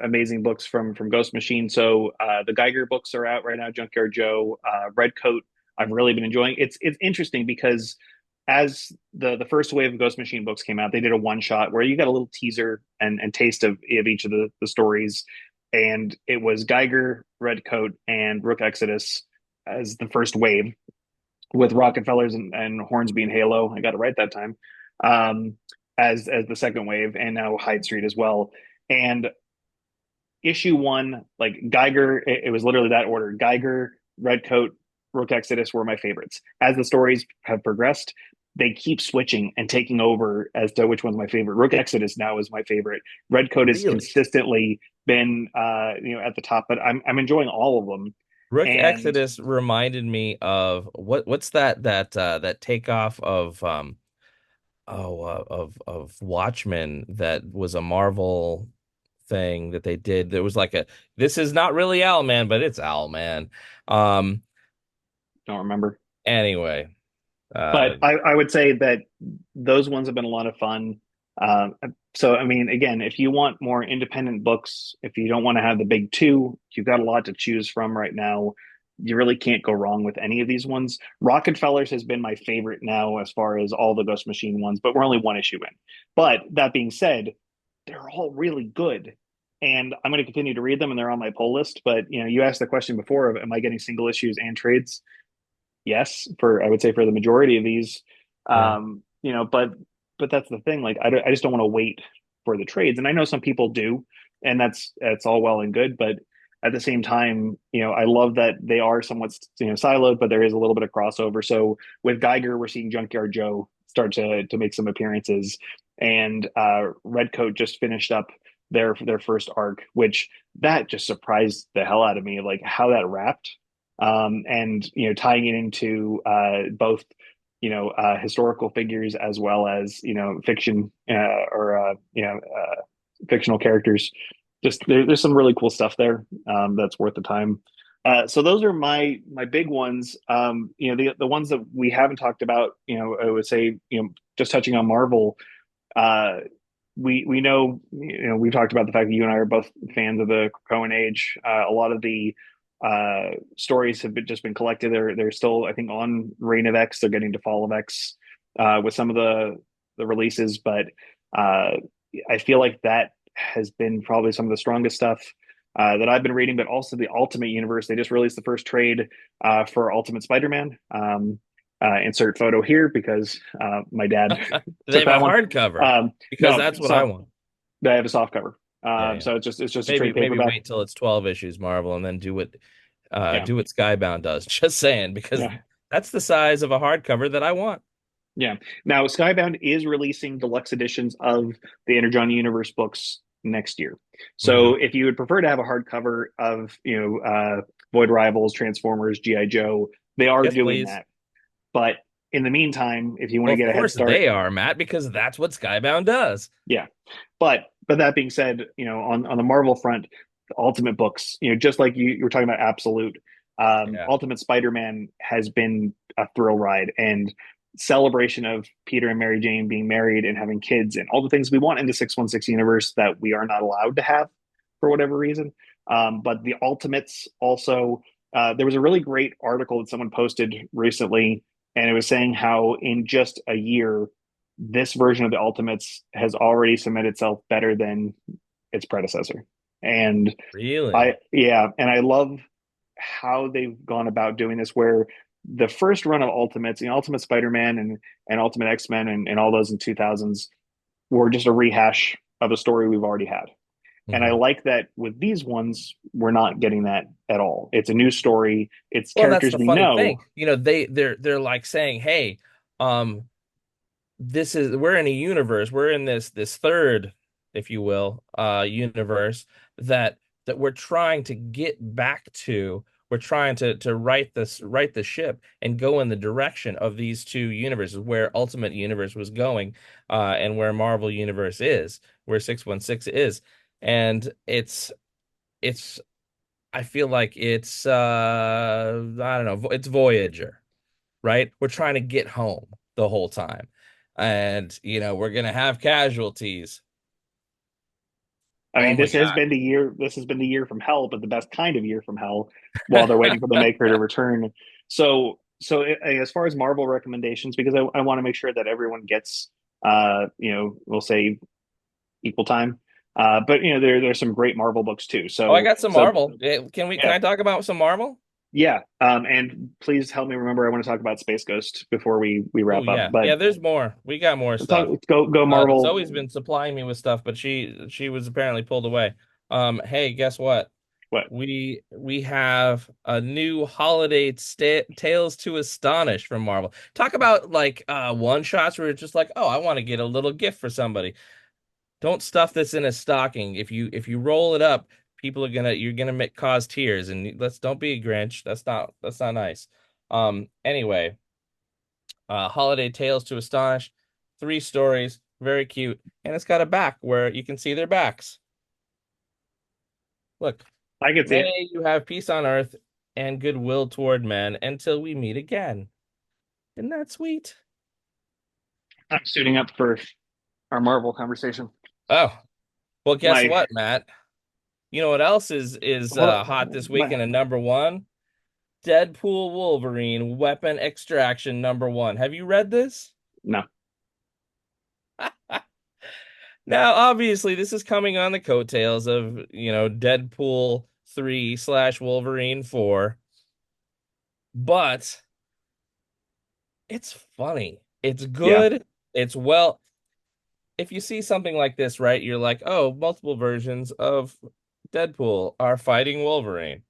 amazing books from Ghost Machine. So the Geiger books are out right now. Junkyard Joe, Red Coat. I've really been enjoying. It's interesting because as the first wave of Ghost Machine books came out, they did a one shot where you got a little teaser and taste of each of the stories, and it was Geiger, Red Coat, and Rook Exodus as the first wave, with Rockefellers and Hornsby and Halo. I got it right that time. Um, as the second wave, and now Hyde Street as well. And issue one, like Geiger, it was literally that order. Geiger, Redcoat, Rook Exodus were my favorites. As the stories have progressed, they keep switching and taking over as to which one's my favorite. Rook Exodus now is my favorite. Redcoat has really? consistently been at the top, but I'm enjoying all of them. Rook And Exodus reminded me of what's that takeoff of of Watchmen that was a Marvel thing that they did. There was like a this is not really Owlman, but it's Owlman. Um don't remember. anyway, But uh I would say that those ones have been a lot of fun. So, I mean, again, if you want more independent books, if you don't want to have the big two, you've got a lot to choose from right now. You really can't go wrong with any of these ones. Rockefellers has been my favorite now as far as all the Ghost Machine ones, but we're only one issue in. But that being said, they're all really good. And I'm going to continue to read them, and they're on my pull list. But you asked the question before of, am I getting single issues and trades? yes, for I would say for the majority of these. Yeah. But that's the thing. Like I just don't want to wait for the trades, and I know some people do, and that's all well and good. But at the same time, I love that they are somewhat siloed, but there is a little bit of crossover. So with Geiger, we're seeing Junkyard Joe start to make some appearances, and Redcoat just finished up their first arc, which that just surprised the hell out of me, like how that wrapped. And tying it into both historical figures as well as fiction or fictional characters. Just there's some really cool stuff there that's worth the time. So those are my big ones. The ones that we haven't talked about. I would say just touching on Marvel. Uh, we know we've talked about the fact that you and I are both fans of the Cohen Age. A lot of the stories have just been collected. They're still, I think, on Reign of X. They're getting to Fall of X with some of the releases, but uh, I feel like that has been probably some of the strongest stuff that I've been reading. But also the Ultimate Universe. They just released the first trade for Ultimate Spider-Man. Insert photo here because my dad They took have a that one. hardcover because No, that's what I so want. they have a soft cover. Yeah, yeah. So it's just a Maybe trade paperback. wait till it's 12 issues Marvel and then Yeah, do what Skybound does. Just saying because yeah, that's the size of a hardcover that I want. yeah. Now Skybound is releasing deluxe editions of the Energon Universe books next year. Hmm. So if you would prefer to have a hardcover of Void Rivals, Transformers, GI Joe, they are Yes, doing please. that. But in the meantime, if you want Well, to of get a head course start, they are, Matt, because that's what Skybound does. yeah. But that being said, on the Marvel front, the Ultimate books, just like you were talking about Absolute, Yeah. Ultimate Spider-Man has been a thrill ride and celebration of Peter and Mary Jane being married and having kids and all the things we want in the 616 universe that we are not allowed to have for whatever reason. But the Ultimates also, there was a really great article that someone posted recently, and it was saying how in just a year this version of the Ultimates has already cemented itself better than its predecessor. And Really? and I love how they've gone about doing this where the first run of Ultimates, Ultimate Spider-Man and Ultimate X-Men and all those in 2000s were just a rehash of a story we've already had. And I Hmm. like that with these ones, we're not getting that at all. It's a new story. It's Well, that's characters the we funny know. thing. They're like saying, "Hey, um, we're in a universe, we're in this third, if you will, universe that we're trying to get back to. We're trying to right the ship and go in the direction of these two universes where Ultimate Universe was going, and where Marvel Universe is, where 616 is. And it's I feel like it's I don't know, it's Voyager, right? We're trying to get home the whole time. And we're gonna have casualties. I Oh mean, my this has God. been the year. This has been the year from hell, but the best kind of year from hell. While they're waiting for the maker to return. As far as Marvel recommendations, because I want to make sure that everyone gets, we'll say equal time. But there's some great Marvel books too. Oh, I So got some so Marvel. Can yeah, I talk about some Marvel? yeah. And please help me remember. I want to talk about Space Ghost before we Oh wrap up. yeah. But Yeah, there's more. We got more talk, stuff. go Marvel. Zoe's been supplying me with stuff, but she was apparently pulled away. Hey, guess what? What? We have a new holiday Tales to Astonish from Marvel. Talk about like one shots where it's just like, oh, I want to get a little gift for somebody. Don't stuff this in a stocking. If you roll it up, people are gonna you're gonna make cause tears. And let's don't be a Grinch. That's not nice. Anyway, Holiday Tales to Astonish, 3 stories, very cute, and it's got a back where you can see their backs. Look, I can see it. may you have peace on earth and goodwill toward men until we meet again. Isn't that sweet? I'm suiting up for our Marvel conversation. Oh, well, guess My what, Matt? You know what else is hold hot this on, week in a number one? Deadpool Wolverine Weapon Extraction #1. Have you read this? no. Now, obviously, this is coming on the coattails of, Deadpool 3 / Wolverine 4. But it's funny. It's Yeah, good. It's well, if you see something like this, right, you're like, oh, multiple versions of Deadpool are fighting Wolverine.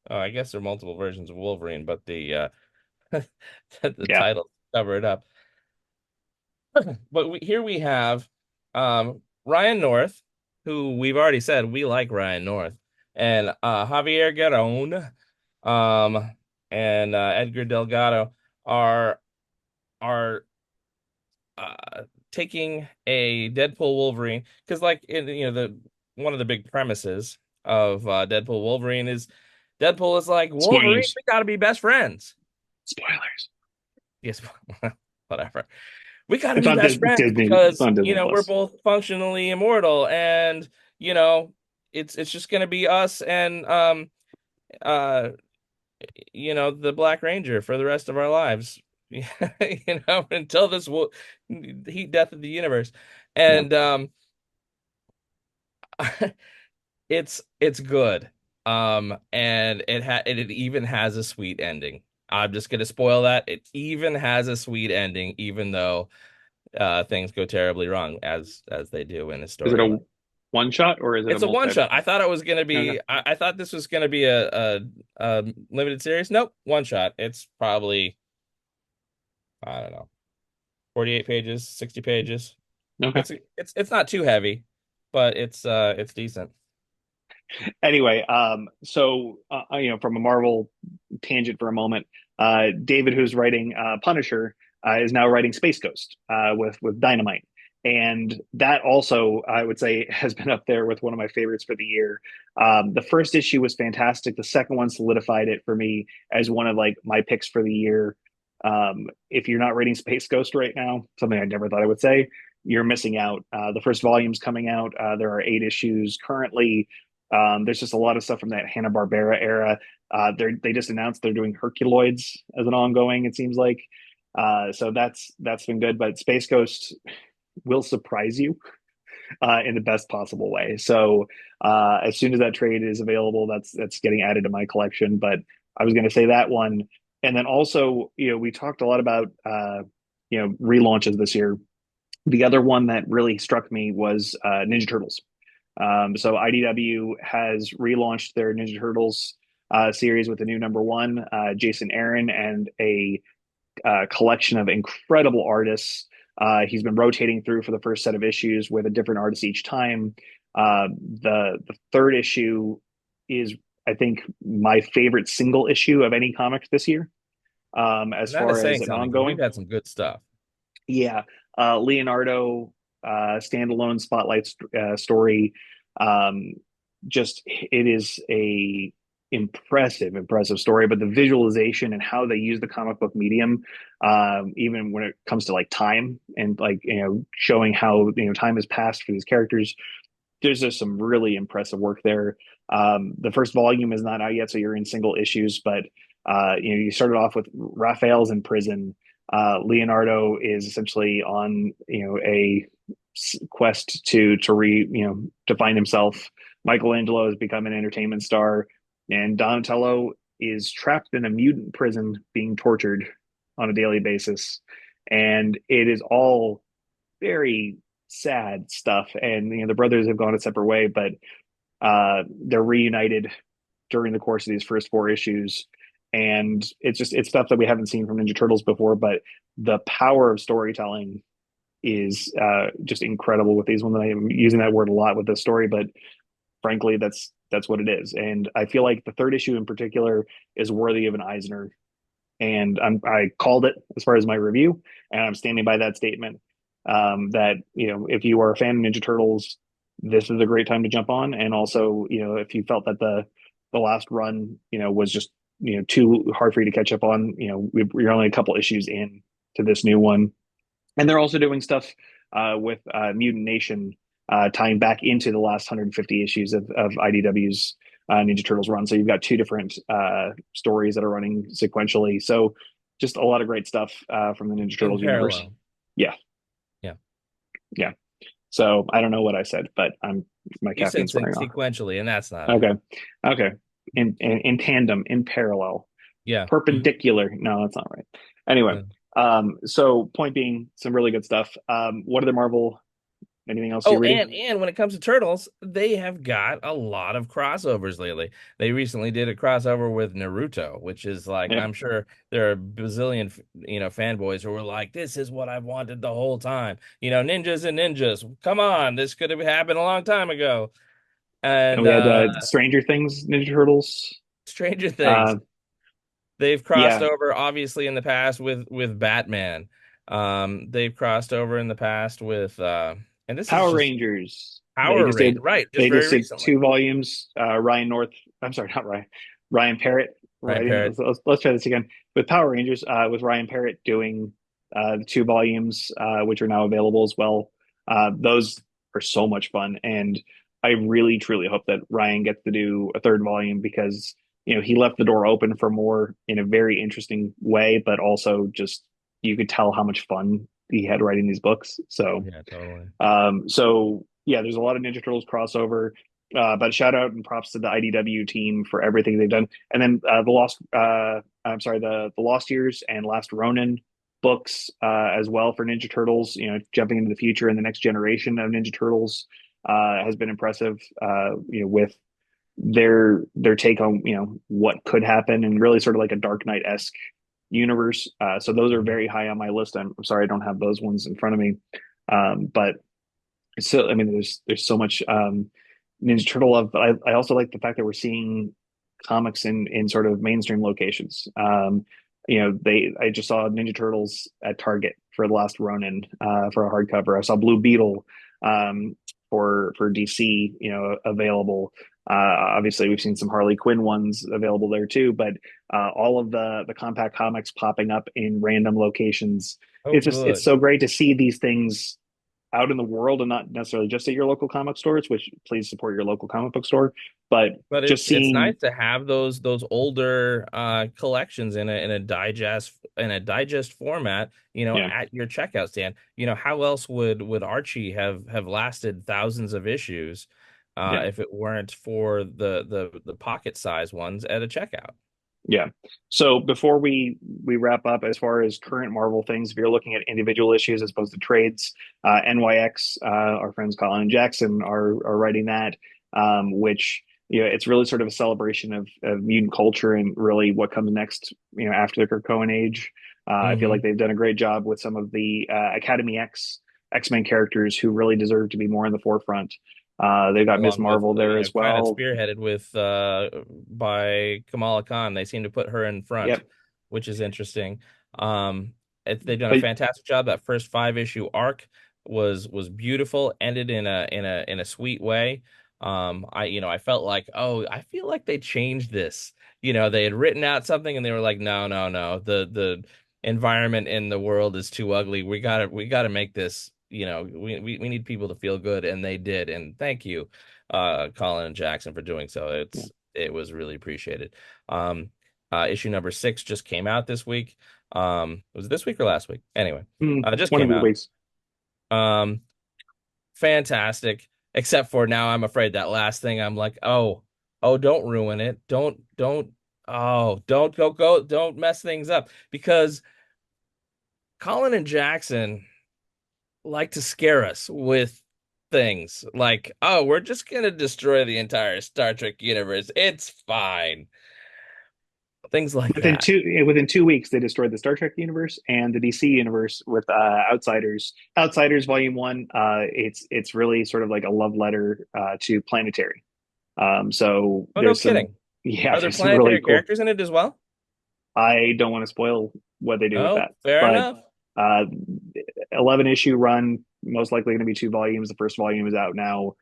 Oh, I guess there are multiple versions of Wolverine, but the yeah. title cover it up. But here we have Ryan North, who we've already said we like Ryan North, and Javier Garron, and Edgar Delgado are are taking a Deadpool Wolverine, because like the one of the big premises of Deadpool Wolverine is Deadpool is like, Wolverine, Spoilers. we gotta be best friends. Spoilers. Yes, whatever. We got to It's be on best friends Disney. It's because on Disney we're Plus. both functionally immortal, and you know it's just gonna be us and uh the Black Ranger for the rest of our lives. Until this will heat death of the universe. Yeah. And it's good. And it even has a sweet ending. I'm just gonna spoil that. It even has a sweet ending, even though things go terribly wrong as they do in a Is it storyline. a one shot or is it a It's a one multi? shot. I thought it was gonna Okay. be. I thought this was gonna be a limited series. Nope, one shot. It's probably, I don't know, 48 pages, 60 pages. Okay. It's not too heavy, but it's decent. Anyway, from a Marvel tangent for a moment, David, who's writing Punisher, is now writing Space Ghost with Dynamite, and that also I would say has been up there with one of my favorites for the year. The first issue was fantastic. The second one solidified it for me as one of like my picks for the year. If you're not reading Space Ghost right now, something I never thought I would say, you're missing out. The first volume's coming out. There are 8 issues currently. There's just a lot of stuff from that Hanna-Barbera era. They just announced they're doing Herculoids as an ongoing, it seems like. So that's been good. But Space Ghost will surprise you in the best possible way. So as soon as that trade is available, that's getting added to my collection. But I was going to say that one, and then also, we talked a lot about relaunches this year. The other one that really struck me was Ninja Turtles. So IDW has relaunched their Ninja Turtles series with a new number one, Jason Aaron, and a collection of incredible artists. He's been rotating through for the first set of issues with a different artist each time. The third issue is, I think, my favorite single issue of any comic this year. As And that is far as saying an something because we've ongoing, had some good stuff. yeah, Leonardo standalone spotlight story. Um, just it is a impressive story, but the visualization and how they use the comic book medium, even when it comes to like time and like showing how time has passed for these characters, there's just some really impressive work there. The first volume is not out yet, so you're in single issues, but you started off with Raphael's in prison. Leonardo is essentially on a quest to find himself. Michelangelo has become an entertainment star, and Donatello is trapped in a mutant prison being tortured on a daily basis, and it is all very sad stuff. And the brothers have gone a separate way, but they're reunited during the course of these first 4 issues. And it's stuff that we haven't seen from Ninja Turtles before, but the power of storytelling is just incredible with these ones. I'm using that word a lot with this story, but frankly, that's what it is. And I feel like the third issue in particular is worthy of an Eisner. And I called it as far as my review, and I'm standing by that statement. That if you are a fan of Ninja Turtles, this is a great time to jump on. And also, if you felt that the last run, was just too hard for you to catch up on, we're only a couple issues in to this new one, and they're also doing stuff with Mutant Nation, tying back into the last 150 issues of IDW's Ninja Turtles run. So you've got two different stories that are running sequentially. So just a lot of great stuff from the Ninja In Turtles universe. parallel. Yeah, Yeah. yeah. So I don't know what I said, but my You said caffeine's wearing off. sequentially, and that's not it. Okay, okay. In tandem, in parallel, Yeah. perpendicular. No, that's not right. Anyway, Yeah. So point being, some really good stuff. What other Marvel? Anything else Oh, you're reading? and when it comes to Turtles, they have got a lot of crossovers lately. They recently did a crossover with Naruto, which is like Yep. I'm sure there are bazillion, fanboys who were like, "This is what I've wanted the whole time." Ninjas and ninjas. Come on, this could have happened a long time ago. And And we had Stranger Things, Ninja Turtles. Stranger Things. Uh, They've crossed yeah, over obviously in the past with Batman. They've crossed over in the past with and this is Power just Rangers. They Power just Rate, did. right? Just They very just did recently. 2 volumes. Ryan North. I'm sorry, not Ryan. Ryan Parrott Ryan writing. Parrott. Let's try this again with Power Rangers. With Ryan Parrott doing the 2 volumes, which are now available as well. Those are so much fun, and I really truly hope that Ryan gets to do a third volume because he left the door open for more in a very interesting way, but also just you could tell how much fun he had writing these books. So Yeah, totally. so yeah, there's a lot of Ninja Turtles crossover. But shout out and props to the IDW team for everything they've done. And then I'm sorry, the Lost Years and Last Ronin books as well for Ninja Turtles. Jumping into the future and the next generation of Ninja Turtles has been impressive. With their take on what could happen and really sort of like a Dark Knight esque universe. So those are Mhm. very high on my list. I'm sorry I don't have those ones in front of me. But so I mean, there's so much Ninja Turtle love, but I also like the fact that we're seeing comics in sort of mainstream locations. I just saw Ninja Turtles at Target for the last Ronin for a hardcover. I saw Blue Beetle for DC, available. Obviously, we've seen some Harley Quinn ones available there too, but all of the compact comics popping up in random locations. Oh, It's good. so great to see these things out in the world and not necessarily just at your local comic stores, which please support your local comic book store, but But just it's nice seeing, to have those older collections in a digest format, yeah, at your checkout stand. How else would Archie have lasted thousands of issues yeah, if it weren't for the pocket size ones at a checkout? yeah. So before we wrap up, as far as current Marvel things, if you're looking at individual issues as opposed to trades, NYX, our friends Colin and Jackson are writing that, which it's really sort of a celebration of mutant culture and really what comes next, after the Krakoan age. I feel like Hmm. they've done a great job with some of the Academy X-Men characters who really deserve to be more in the forefront. They've got Ms. Along with Marvel there as kind of well. spearheaded with by Kamala Khan. They seem to put her in front, Yep. which is interesting. Um, they've done a But fantastic job. That first 5 issue arc was beautiful, ended in a sweet way. I felt like, oh, I feel like they changed this. They had written out something and they were like, no, no, no, the environment in the world is too ugly. We gotta make this. We need people to feel good, and they did. And thank you, Colin and Jackson, for doing so. It was really appreciated. Issue number 6 just came out this week. Was it this week or last week? Anyway, just one of came the out. ways. Um, Fantastic. Except for now, I'm afraid that last thing. I'm like, oh, don't ruin it. Don't go, don't mess things up because Colin and Jackson like to scare us with things like, oh, we're just gonna destroy the entire Star Trek universe. It's fine. Things like that. Within 2 weeks, they destroyed the Star Trek universe and the DC universe with Outsiders. Outsiders Volume One. It's really sort of like a love letter to Planetary. So Oh, no there's some, kidding. yeah, Are there there's some really planetary cool. characters in it as well? I don't want to spoil what they do with Oh, that, fair but enough. uh, 11 issue run, most likely going to be 2 volumes. The first volume is out now.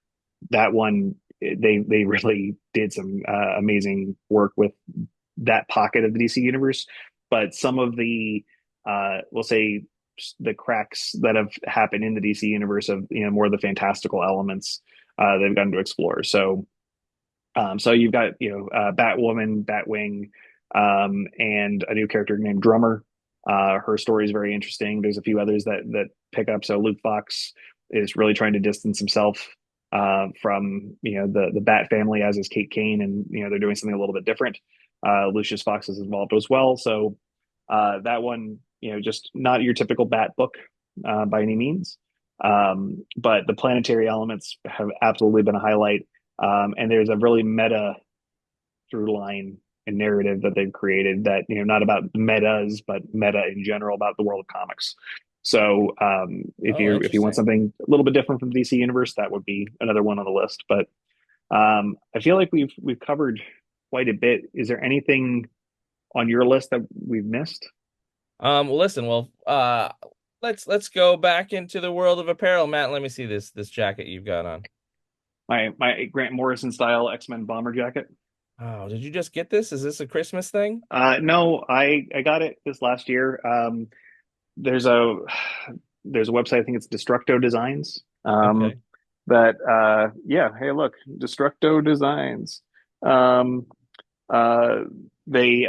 That one, they really did some amazing work with that pocket of the DC universe. But some of the, we'll say, the cracks that have happened in the DC universe of more of the fantastical elements they've gotten to explore. So you've got Batwoman, Batwing, and a new character named Drummer. Her story is very interesting. There's a few others that pick up. So Luke Fox is really trying to distance himself from the Bat family, as is Kate Kane, and they're doing something a little bit different. Lucius Fox is involved as well. So that one, just not your typical Bat book by any means. But the planetary elements have absolutely been a highlight. And there's a really meta through line and narrative that they've created that, not about metas, but meta in general about the world of comics. So Oh, if you want interesting. something a little bit different from the DC universe, that would be another one on the list. But I feel like we've covered quite a bit. Is there anything on your list that we've missed? Listen, well, let's go back into the world of apparel, Matt. Let me see this jacket you've got on. My Grant Morrison style X-Men bomber jacket. Oh, did you just get this? Is this a Christmas thing? No, I got it this last year. There's a there's a website. I think it's Destructo Designs. Okay. That yeah. Hey, look, Destructo Designs. Um, uh, they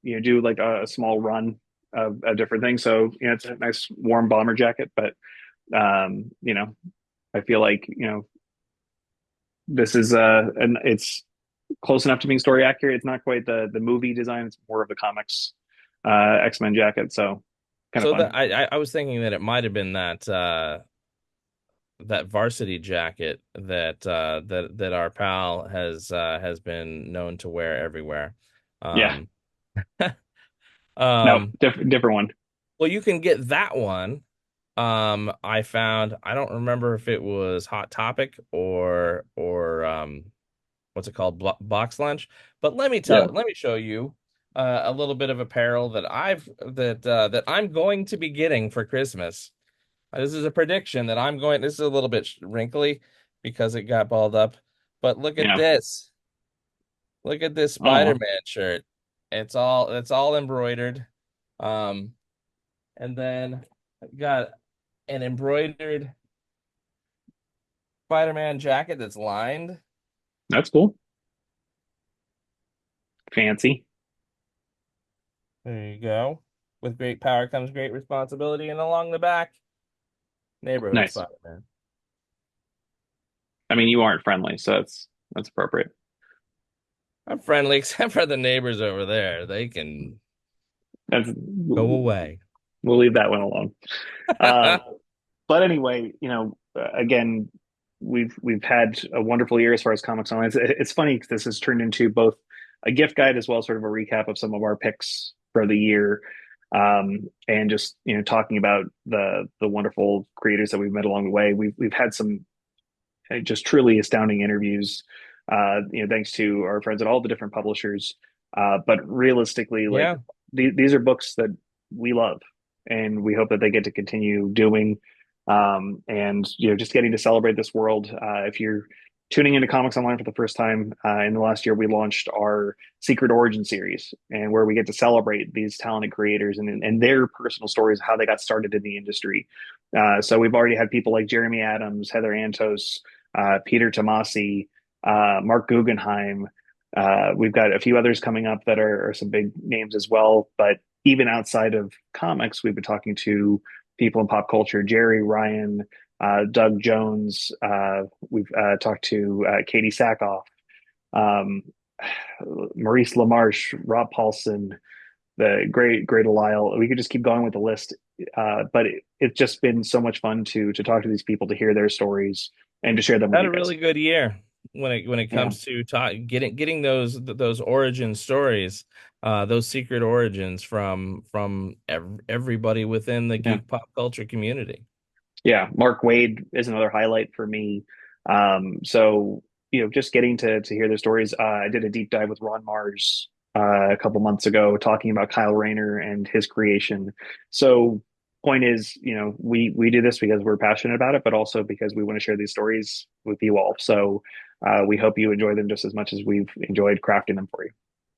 do like a small run of different things. So it's a nice warm bomber jacket, but um, you know, I feel like this is and it's close enough to being story accurate. It's not quite the movie design. It's more of the comics X-Men jacket. So kind of So fun. that I was thinking that it might have been that varsity jacket that our pal has been known to wear everywhere. Yeah. Um, No, um, different one. well, you can get that one. I found I don't remember if it was Hot Topic or what's it called, Box Lunch. But Yeah. let me show you a little bit of apparel that I'm going to be getting for Christmas. This is a prediction that I'm going. This is a little bit wrinkly because it got balled up. But look at Yeah. this. Look at this Oh, Spider-Man shirt. It's all embroidered. Um, and then I've got an embroidered Spider-Man jacket that's lined. that's cool. Fancy. There you go. With great power comes great responsibility, and along the back, neighborhood Nice. Spider-Man. I mean, you aren't friendly, so that's appropriate. I'm friendly, except for the neighbors over there. They can That's go away. we'll leave that one alone. Uh, but anyway, again, we've had a wonderful year as far as comics online. It's funny because this has turned into both a gift guide as well as sort of a recap of some of our picks for the year, and just talking about the wonderful creators that we've met along the way. We've had some just truly astounding interviews. Thanks to our friends at all the different publishers. But realistically, like Yeah. these are books that we love, and we hope that they get to continue doing. And just getting to celebrate this world. If you're tuning into Comics Online for the first time, in the last year, we launched our Secret Origin series, and where we get to celebrate these talented creators and their personal stories, how they got started in the industry. So we've already had people like Jeremy Adams, Heather Antos, Peter Tomasi, Mark Guggenheim. We've got a few others coming up that are some big names as well. But even outside of comics, we've been talking to people in pop culture: Jerry Ryan, Doug Jones. We've talked to Katie Sackhoff, um, Maurice LaMarche, Rob Paulson, the great Lyle. We could just keep going with the list. But it's just been so much fun to talk to these people, to hear their stories, and to share them with Had you a guys. really good year when it Yeah, comes to getting those origin stories, those secret origins from everybody within the yeah, geek pop culture community. yeah. Mark Wade is another highlight for me. So just getting to hear their stories. I did a deep dive with Ron Mars a couple months ago, talking about Kyle Rayner and his creation. So point is, we do this because we're passionate about it, but also because we want to share these stories with you all. So we hope you enjoy them just as much as we've enjoyed crafting them for you.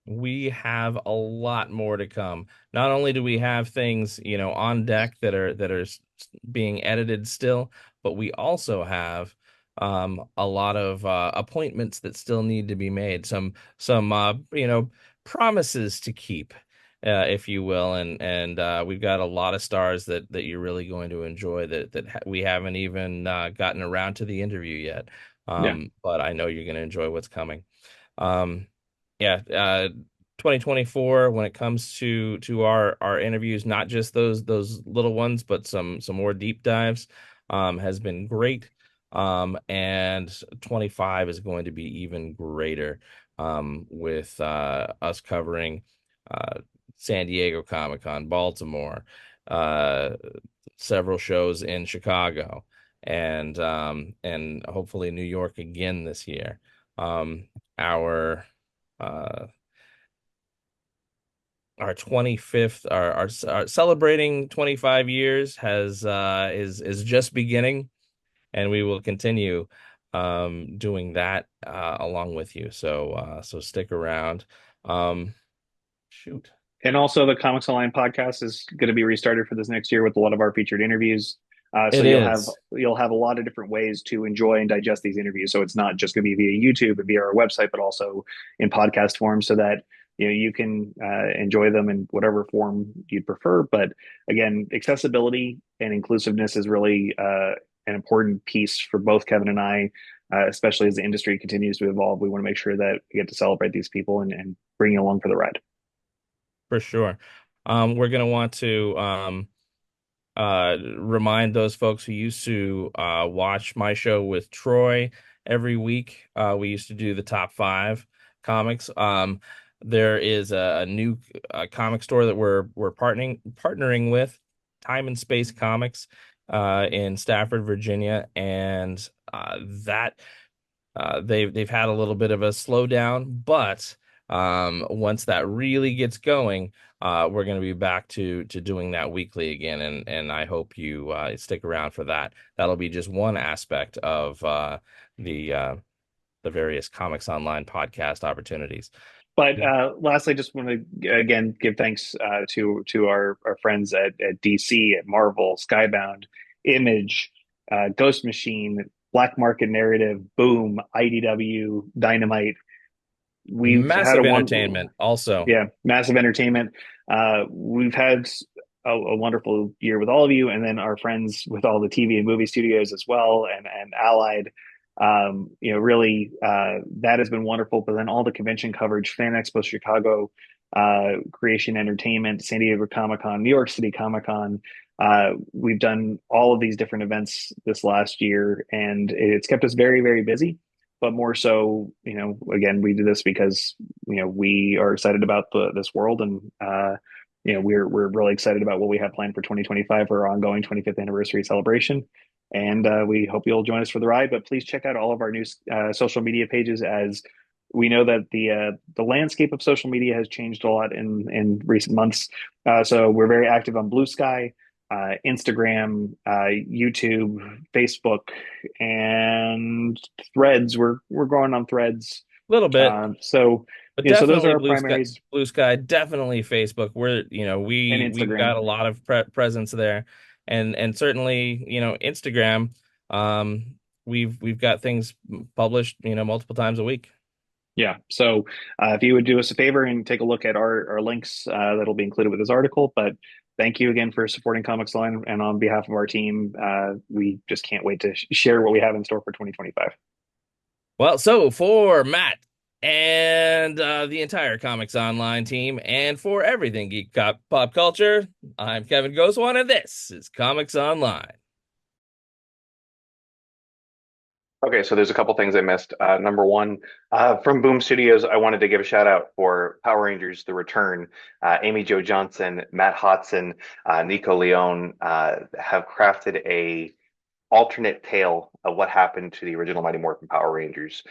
We have a lot more to come. Not only do we have things, on deck that are being edited still, but we also have a lot of appointments that still need to be made. Some promises to keep, if you will, and we've got a lot of stars that you're really going to enjoy we haven't even gotten around to the interview yet. Yeah. But I know you're going to enjoy what's coming. Um, yeah, 2024 when it comes to our interviews, not just those little ones, but some more deep dives, has been great. And 25 is going to be even greater, with us covering San Diego Comic-Con, Baltimore, uh, several shows in Chicago, and hopefully New York again this year. Our uh, our 25th, our celebrating 25 years is just beginning, and we will continue doing that along with you. So stick around. Um, shoot. And also, the Comics Online podcast is going to be restarted for this next year with a lot of our featured interviews. So It is. you'll have a lot of different ways to enjoy and digest these interviews. So it's not just going to be via YouTube and via our website, but also in podcast form, so that you can enjoy them in whatever form you'd prefer. But again, accessibility and inclusiveness is really an important piece for both Kevin and I, especially as the industry continues to evolve. We want to make sure that we get to celebrate these people and bring you along for the ride. For sure. We're going to want to remind those folks who used to watch my show with Troy every week. We used to do the top five comics. There is a new comic store that we're partnering with, Time and Space Comics, in Stafford, Virginia, and that they've had a little bit of a slowdown, but once that really gets going, we're going to be back to doing that weekly again, and I hope you stick around for that. That'll be just one aspect of the uh, the various Comics Online podcast opportunities. But lastly, just want to again give thanks to our friends at DC, at Marvel, Skybound, Image, Ghost Machine, Black Market Narrative, Boom, IDW, Dynamite. We've had Massive entertainment, also. yeah, massive entertainment. We've had a wonderful year with all of you, and then our friends with all the TV and movie studios as well, and Allied. Really, that has been wonderful. But then all the convention coverage, Fan Expo Chicago, Creation Entertainment, San Diego Comic Con, New York City Comic Con. We've done all of these different events this last year, and it's kept us very, very busy. But more so, again, we do this because we are excited about this world, and we're really excited about what we have planned for 2025 for our ongoing 25th anniversary celebration. And we hope you'll join us for the ride. But please check out all of our new social media pages, as we know that the landscape of social media has changed a lot in recent months. So we're very active on Blue Sky, Instagram, YouTube, Facebook, and Threads. We're growing on Threads. A little bit. So But so those are definitely our primaries. Blue Sky, definitely Facebook. And We've got Instagram. a lot of presence there, and certainly Instagram. We've got things published multiple times a week. Yeah. So if you would do us a favor and take a look at our links, that'll be included with this article. But thank you again for supporting Comics Line. And on behalf of our team, we just can't wait to share what we have in store for 2025. Well, so for Matt and the entire Comics Online team, and for everything geek pop culture, I'm Kevin Gaussoin, and this is Comics Online. Okay, so there's a couple things I missed. Number one, from Boom Studios, I wanted to give a shout out for Power Rangers: The Return. Amy Jo Johnson, Matt Hodson, Nico Leone have crafted a alternate tale of what happened to the original Mighty Morphin Power Rangers.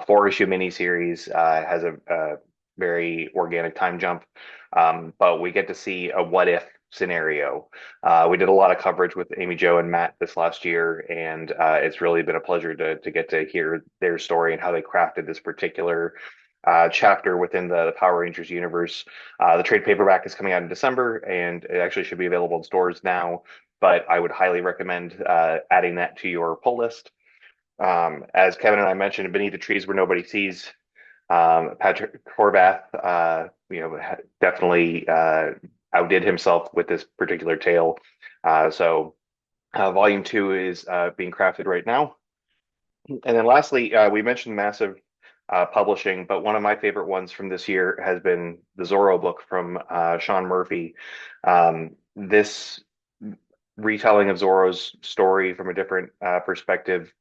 Four-issue miniseries, has a very organic time jump, but we get to see a what if scenario. We did a lot of coverage with Amy Jo and Matt this last year, and it's really been a pleasure to get to hear their story and how they crafted this particular chapter within the Power Rangers universe. The trade paperback is coming out in December, and it actually should be available in stores now, but I would highly recommend adding that to your pull list. As Kevin and I mentioned, Beneath the Trees Where Nobody Sees, Patrick Horvath, definitely outdid himself with this particular tale. So volume 2 is being crafted right now. And then lastly, we mentioned massive Publishing. But one of my favorite ones from this year has been the Zorro book from Sean Murphy. This retelling of Zorro's story from a different perspective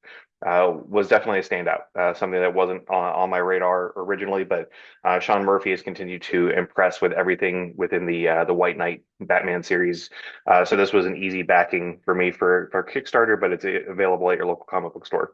was definitely a standout, something that wasn't on my radar originally. But Sean Murphy has continued to impress with everything within the White Knight Batman series. So this was an easy backing for me for Kickstarter, but it's available at your local comic book store.